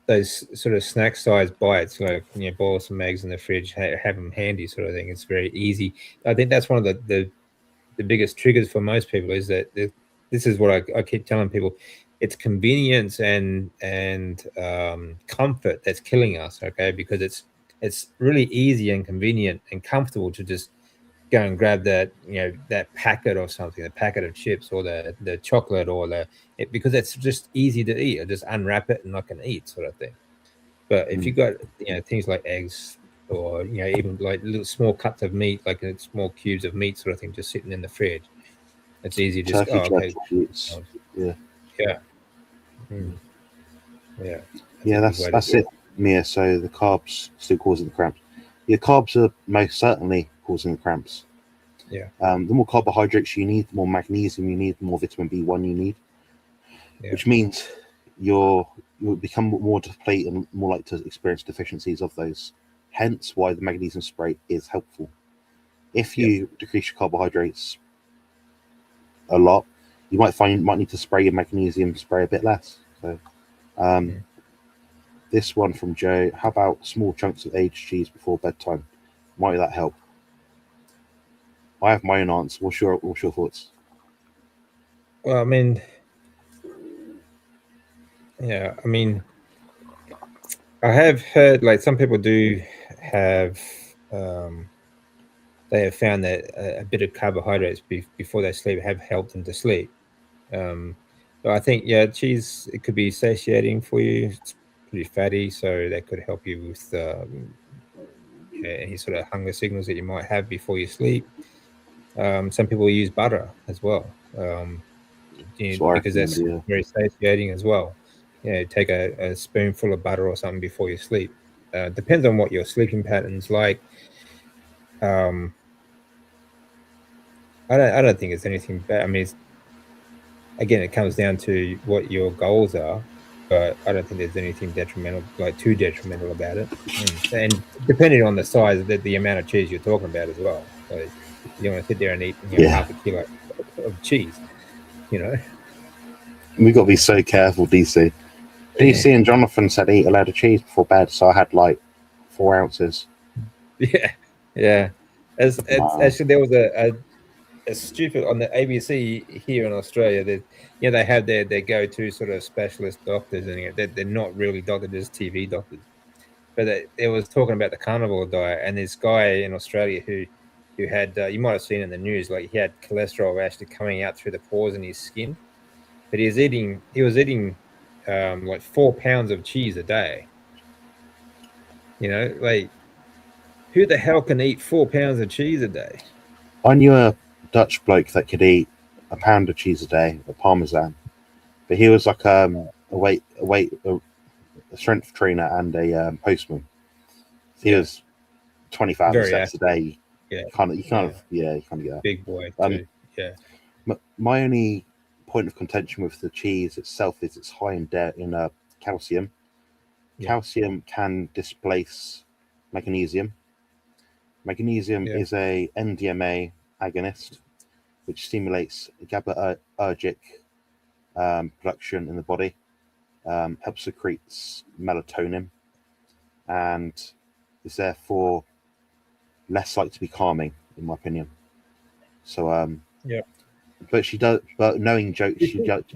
those sort of snack sized bites, like boil some eggs in the fridge, have them handy, sort of thing. It's very easy. I think that's one of the biggest triggers for most people is that this is what I keep telling people. It's convenience and comfort that's killing us. Okay, because it's really easy and convenient and comfortable to just go and grab that that packet or something, the packet of chips or the chocolate or because it's just easy to eat. I just unwrap it and I can eat, sort of thing. But if you got things like eggs or even like little small cuts of meat, like small cubes of meat, sort of thing, just sitting in the fridge, it's easy to just That's it, Mia. So the carbs still causing the cramps. Your carbs are most certainly causing the cramps. The more carbohydrates you need, the more magnesium you need, the more vitamin B1 you need, which means you'll become more depleted and more likely to experience deficiencies of those. Hence why the magnesium spray is helpful. If you decrease your carbohydrates a lot, you might need to spray your magnesium spray a bit less. So this one from Joe: how about small chunks of aged cheese before bedtime? Might that help? I have my own answer. What's your thoughts? Well, I mean, I have heard like some people do have they have found that a bit of carbohydrates before they sleep have helped them to sleep. But I think cheese, it could be satiating for you. It's pretty fatty, so that could help you with any sort of hunger signals that you might have before you sleep. Some people use butter as well, because that's very satiating as well. Take a spoonful of butter or something before you sleep. Depends on what your sleeping pattern's like. I don't think it's anything bad. I mean, again, it comes down to what your goals are, but I don't think there's anything detrimental, like too detrimental about it. And depending on the size, the amount of cheese you're talking about as well. So you don't want to sit there and eat half a kilo of cheese. We've got to be so careful, DC. DC and Jonathan said eat a load of cheese before bed, so I had like 4 ounces. Yeah. Actually, there was a stupid on the ABC here in Australia that they have their go-to sort of specialist doctors, and they're not really doctors, just TV doctors. But it was talking about the carnivore diet, and this guy in Australia who had you might have seen in the news, like he had cholesterol actually coming out through the pores in his skin, but he was eating like 4 pounds of cheese a day. Like who the hell can eat 4 pounds of cheese a day? I knew a Dutch bloke that could eat a pound of cheese a day, a parmesan, but he was like a strength trainer and a postman. He was 20,000 steps a day. You can't get that. Big boy too. My only point of contention with the cheese itself is it's high in calcium. Calcium can displace magnesium. Magnesium is a NMDA agonist, which stimulates GABAergic production in the body, helps secrete melatonin, and is therefore less likely to be calming, in my opinion. So yeah. But she does. But knowing jokes,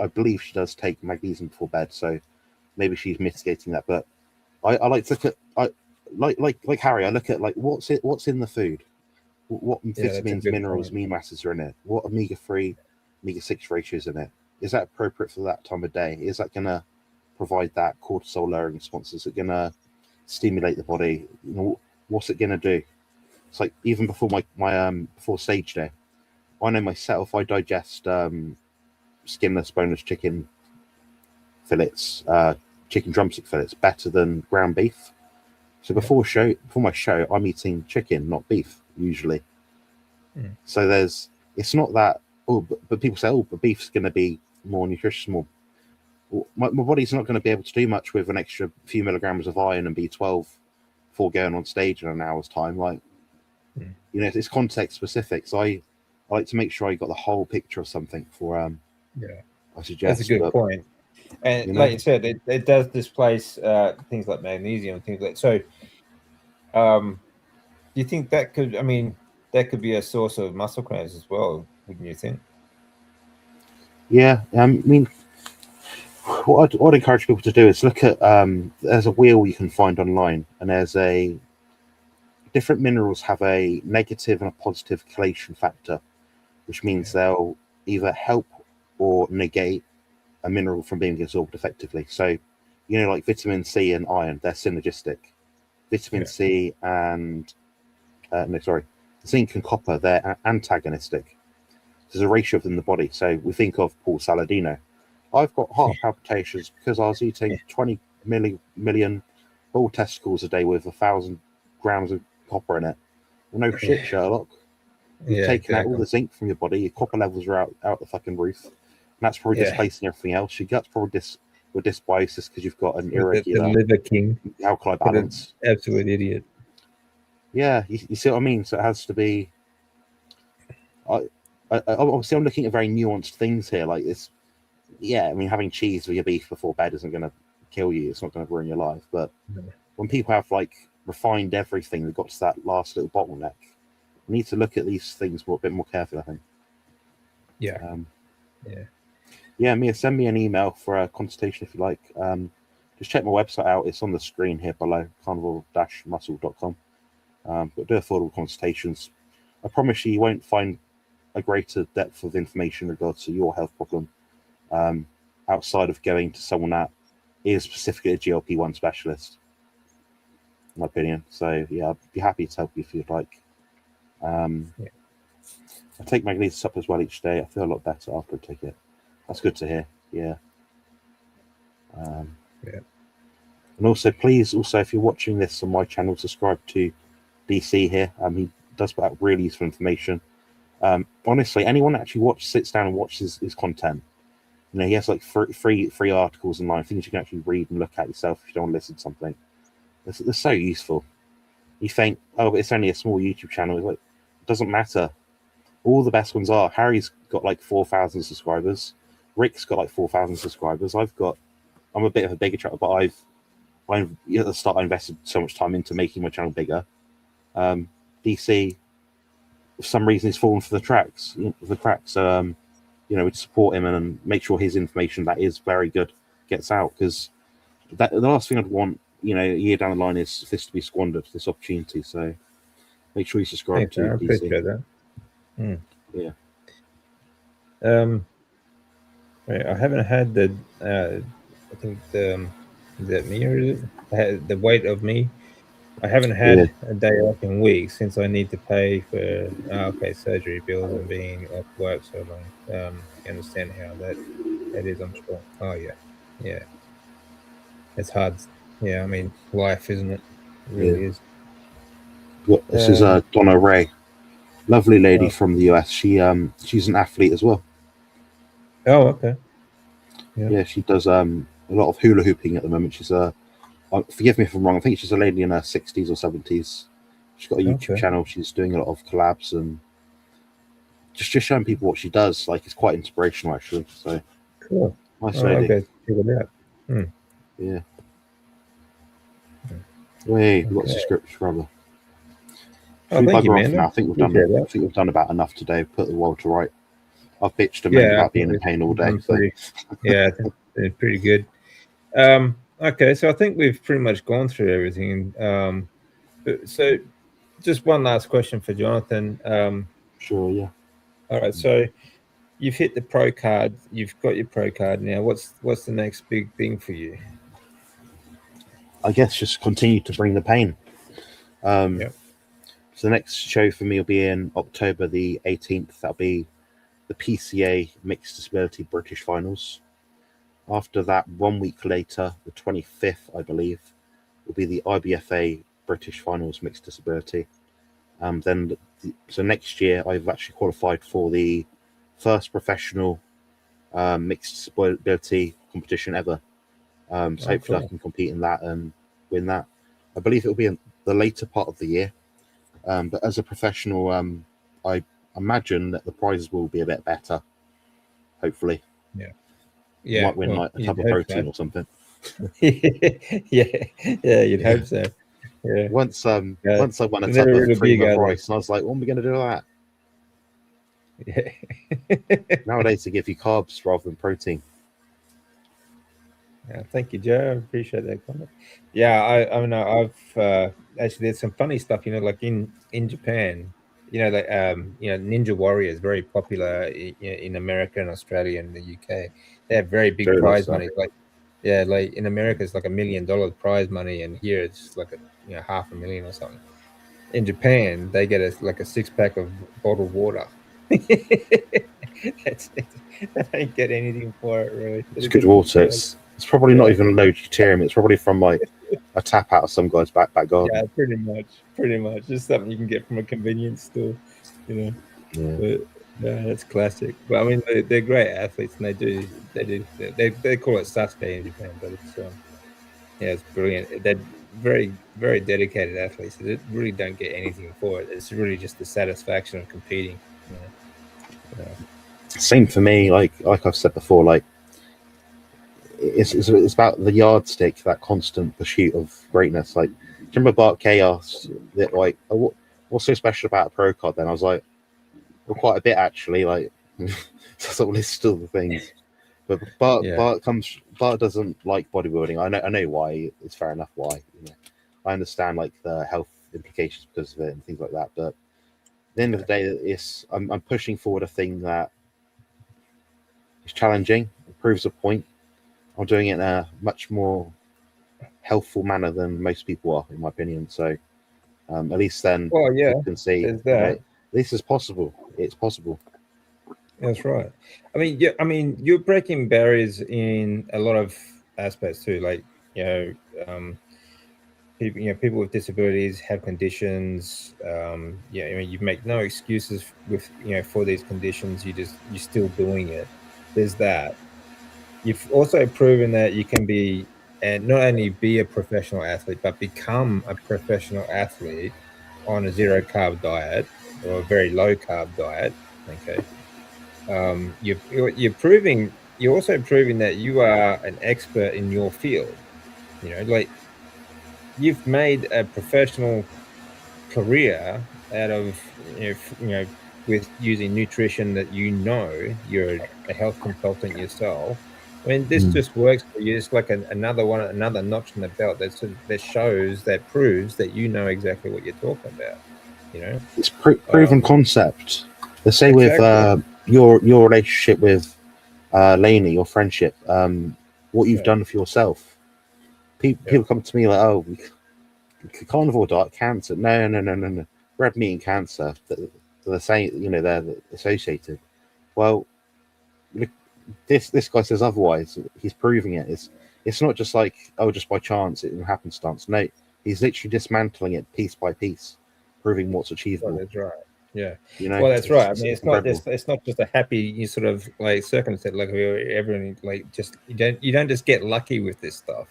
I believe she does take magnesium before bed. So maybe she's mitigating that. But I like to look at like Harry. I look at like what's in the food. What vitamins, minerals, amino acids are in it? What omega-3, omega-6 ratios in it? Is that appropriate for that time of day? Is that going to provide that cortisol lowering response? Is it going to stimulate the body? You know, what's it going to do? It's like even before my before stage day, I know myself. I digest skinless, boneless chicken fillets, chicken drumstick fillets better than ground beef. So before my show, I'm eating chicken, not beef, usually. So it's not that. But people say, but beef's going to be more nutritious, more. My body's not going to be able to do much with an extra few milligrams of iron and B12 before going on stage in an hour's time. Like, you know, it's context specific. So I like to make sure I got the whole picture of something for. I suggest that's a good point. And like you said, it does displace things like magnesium and things like so. Do you think that could? I mean, that could be a source of muscle cramps as well, wouldn't you think? Yeah, I mean, what I'd encourage people to do is look at there's a wheel you can find online, and there's different minerals have a negative and a positive chelation factor, which means they'll either help or negate a mineral from being absorbed effectively. So, you know, like vitamin C and iron, they're synergistic. Vitamin C and zinc and copper, they're antagonistic. There's a ratio of them in the body. So we think of Paul Saladino. I've got heart palpitations because I was eating 20 million bull testicles a day with 1,000 grams of copper in it. Well, no shit, Sherlock. You've taken out all the zinc from your body. Your copper levels are out the fucking roof. And that's probably displacing everything else. Your gut's probably with dysbiosis because you've got an irregular the liver king alkali balance. Absolute idiot. Yeah, you see what I mean? So it has to be. Obviously, I'm looking at very nuanced things here. Like this, I mean, having cheese with your beef before bed isn't going to kill you. It's not going to ruin your life. But when people have like refined everything, they've got to that last little bottleneck. We need to look at these things a bit more carefully, I think. Mia, send me an email for a consultation if you like. Just check my website out. It's on the screen here below, carnivore-muscle.com. But do affordable consultations. I promise you won't find a greater depth of information in regards to your health problem outside of going to someone that is specifically a GLP-1 specialist, in my opinion. So, yeah, I'd be happy to help you if you'd like. I take magnesium supplements as well each day. I feel a lot better after I take it. That's good to hear. And also, please, if you're watching this on my channel, subscribe to DC here. He does put out really useful information. Honestly, anyone that actually sits down and watches his content, you know, he has like free articles online, things you can actually read and look at yourself if you don't want to listen to something. They're so useful. You think, but it's only a small YouTube channel. It's like, it doesn't matter. All the best ones are. Harry's got like 4,000 subscribers. Rick's got like 4,000 subscribers. I'm a bit of a bigger channel, but at the start I invested so much time into making my channel bigger. DC, for some reason, he's fallen for the cracks. So, you know, we support him and make sure his information that is very good gets out, because the last thing I'd want, you know, a year down the line is this to be squandered, this opportunity. So make sure you subscribe to DC. I appreciate that. Yeah. I haven't had the. I think is that me or is it? I had the weight of me. I haven't had a day off in weeks since I need to pay for surgery bills and being off work so long. You understand how that is, I'm sure. Oh yeah. It's hard. Yeah, I mean, life, isn't it? It really is. This is Donna Ray, lovely lady from the US. She's an athlete as well. Oh, okay. Yeah, she does a lot of hula hooping at the moment. She's forgive me if I'm wrong, I think she's a lady in her 60s or 70s. She's got a YouTube channel. She's doing a lot of collabs and just showing people what she does. Like, it's quite inspirational, actually. So cool. Nice lady. Okay, check it out. Yeah. Wait, we've got subscription, brother. Oh, Should we thank you, bugger off man. now? Appreciate I that. think we've done about enough today. Put the world to right. I've bitched and moaned Yeah, I about being think in pain all we've day. done So yeah, I think it's pretty good. Okay, so I think we've pretty much gone through everything. So just one last question for Jonathan. sure, yeah. All right, so you've hit the pro card. You've got your pro card now. What's the next big thing for you? I guess just continue to bring the pain. Yep. So the next show for me will be in October the 18th. That'll be the PCA Mixed Disability British Finals. After that, 1 week later, the 25th, I believe, will be the IBFA British Finals Mixed Disability. So next year, I've actually qualified for the first professional mixed disability competition ever. So hopefully cool. I can compete in that and win that. I believe it will be in the later part of the year. But as a professional, I imagine that the prizes will be a bit better. Hopefully, Yeah. might win like a tub of protein or something. yeah, you'd hope so. Yeah. Once I won a They're tub never of really cream big, of are they? rice, and I was like, "What am we going to do with that?" Yeah. Nowadays, they give you carbs rather than protein. Yeah, thank you, Joe. I appreciate that comment. Yeah, I mean, I've actually there's some funny stuff, like in Japan, like Ninja Warrior is very popular in America and Australia and the UK. They have very big Very loves prize that. money. Like in America, it's like $1 million prize money, and here it's like $500,000 or something. In Japan, they get like a 6-pack of bottled water. That's it. They don't get anything for it, really. It's good water. It's probably not even low deuterium. It's probably from like a tap out of some guy's back garden. Yeah, pretty much. Just something you can get from a convenience store, Yeah. But yeah, that's classic. But I mean, they're great athletes, and they call it Sasuke in Japan, but it's brilliant. They're very, very dedicated athletes. They really don't get anything for it. It's really just the satisfaction of competing. Same for me. Like I've said before, like it's about the yardstick, that constant pursuit of greatness. Like, do you remember Bart Kay asked that, like, oh, what's so special about a pro card? Then I was like, well, quite a bit actually. Like, sort of list all the things. But Bart doesn't like bodybuilding. I know why. It's fair enough why. I understand like the health implications because of it and things like that. But at the end of the day, I'm pushing forward a thing that is challenging, proves a point. I'm doing it in a much more healthful manner than most people are, in my opinion. So at least then you can see this is possible. It's possible. That's right. I mean, you're breaking barriers in a lot of aspects too. Like, people with disabilities have conditions. I mean, you make no excuses for these conditions. You're still doing it. There's that. You've also proven that you can be, and not only be a professional athlete, but become a professional athlete on a 0-carb diet or a very low carb diet. Okay. You're also proving that you are an expert in your field. Like, you've made a professional career out of with using nutrition that you're a health consultant yourself. I mean, this just works for you. It's like another notch in the belt that shows, that proves that you know exactly what you're talking about. It's proven concept. The same Exactly. with your relationship with Lainey, your friendship, what you've done for yourself. People come to me like, "Oh, carnivore diet, cancer." No. Red meat and cancer, they're the same. They're associated. Well, this guy says otherwise. He's proving it. It's not just like, oh, just by chance, it happenstance. No, he's literally dismantling it piece by piece, proving what's achievable. Well, that's right. Yeah. Well, that's right. I mean, it's incredible. not just a happy sort of like circumstance. Like, everyone, like, just you don't just get lucky with this stuff.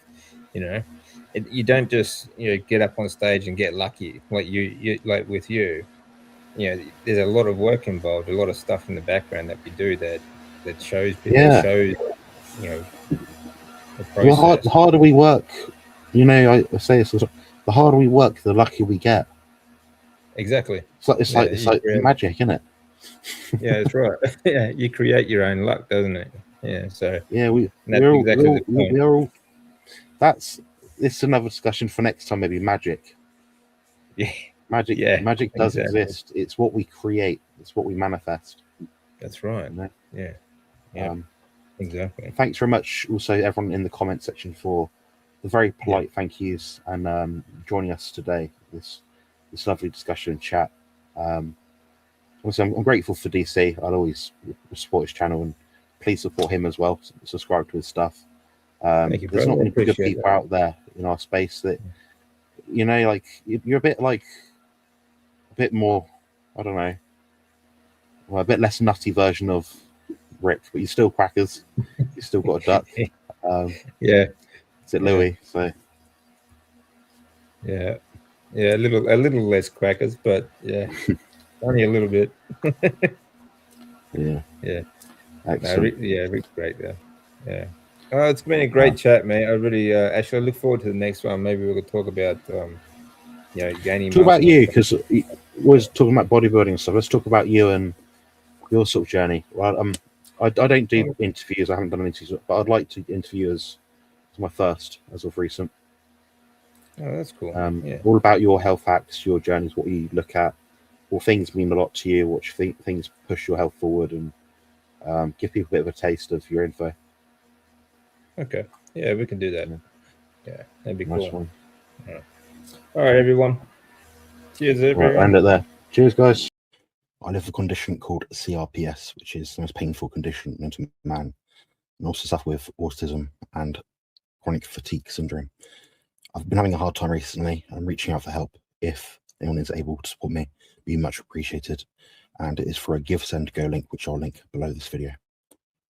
You don't just get up on stage and get lucky. Like you like with you. There's a lot of work involved, a lot of stuff in the background that we do that shows people. Yeah. That shows the process. The harder we work, I say this, the harder we work, the luckier we get. Exactly. It's like magic, isn't it? Yeah, that's right. Yeah, you create your own luck, doesn't it? Yeah. So yeah, that's exactly the point. we are all. This is another discussion for next time. Maybe magic. Yeah. Magic. Yeah. Magic does exactly. exist. It's what we create. It's what we manifest. That's right. You know? Yeah. Yeah. Exactly. Thanks very much, also everyone in the comment section for the very polite thank yous and joining us today. This lovely discussion and chat. Also, I'm grateful for DC. I'll always support his channel and please support him as well. Subscribe to his stuff. Thank you, There's brother. not many good Appreciate people that. out there in our space that, you know, like you're a bit more, I don't know, well, a bit less nutty version of Rick, but you're still crackers. You still got a duck. Yeah. Is it Louis? So yeah, a little less crackers, but yeah, only a little bit. yeah. Excellent. No, Rick's great there. Yeah. Oh, it's been a great chat, man. I really actually I look forward to the next one. Maybe we could talk about gaining. Talk about you, because we was talking about bodybuilding and stuff. Let's talk about you and your sort of journey. Well, I don't do interviews. I haven't done interviews, but I'd like to interview as my first as of recent. Oh, that's cool. All about your health hacks, your journeys, what you look at, what things mean a lot to you, what things push your health forward, and give people a bit of a taste of your info. Okay. Yeah, we can do that. Yeah, that'd be Nice cool. One. All right, everyone. Cheers, everyone. Right, end it there. Cheers, guys. I live with a condition called CRPS, which is the most painful condition known to man, and also suffer with autism and chronic fatigue syndrome. I've been having a hard time recently. I'm reaching out for help. If anyone is able to support me, it'd be much appreciated. And it is for a Give, Send, Go link, which I'll link below this video.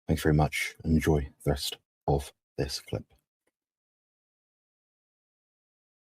Thanks very much and enjoy the rest of this clip.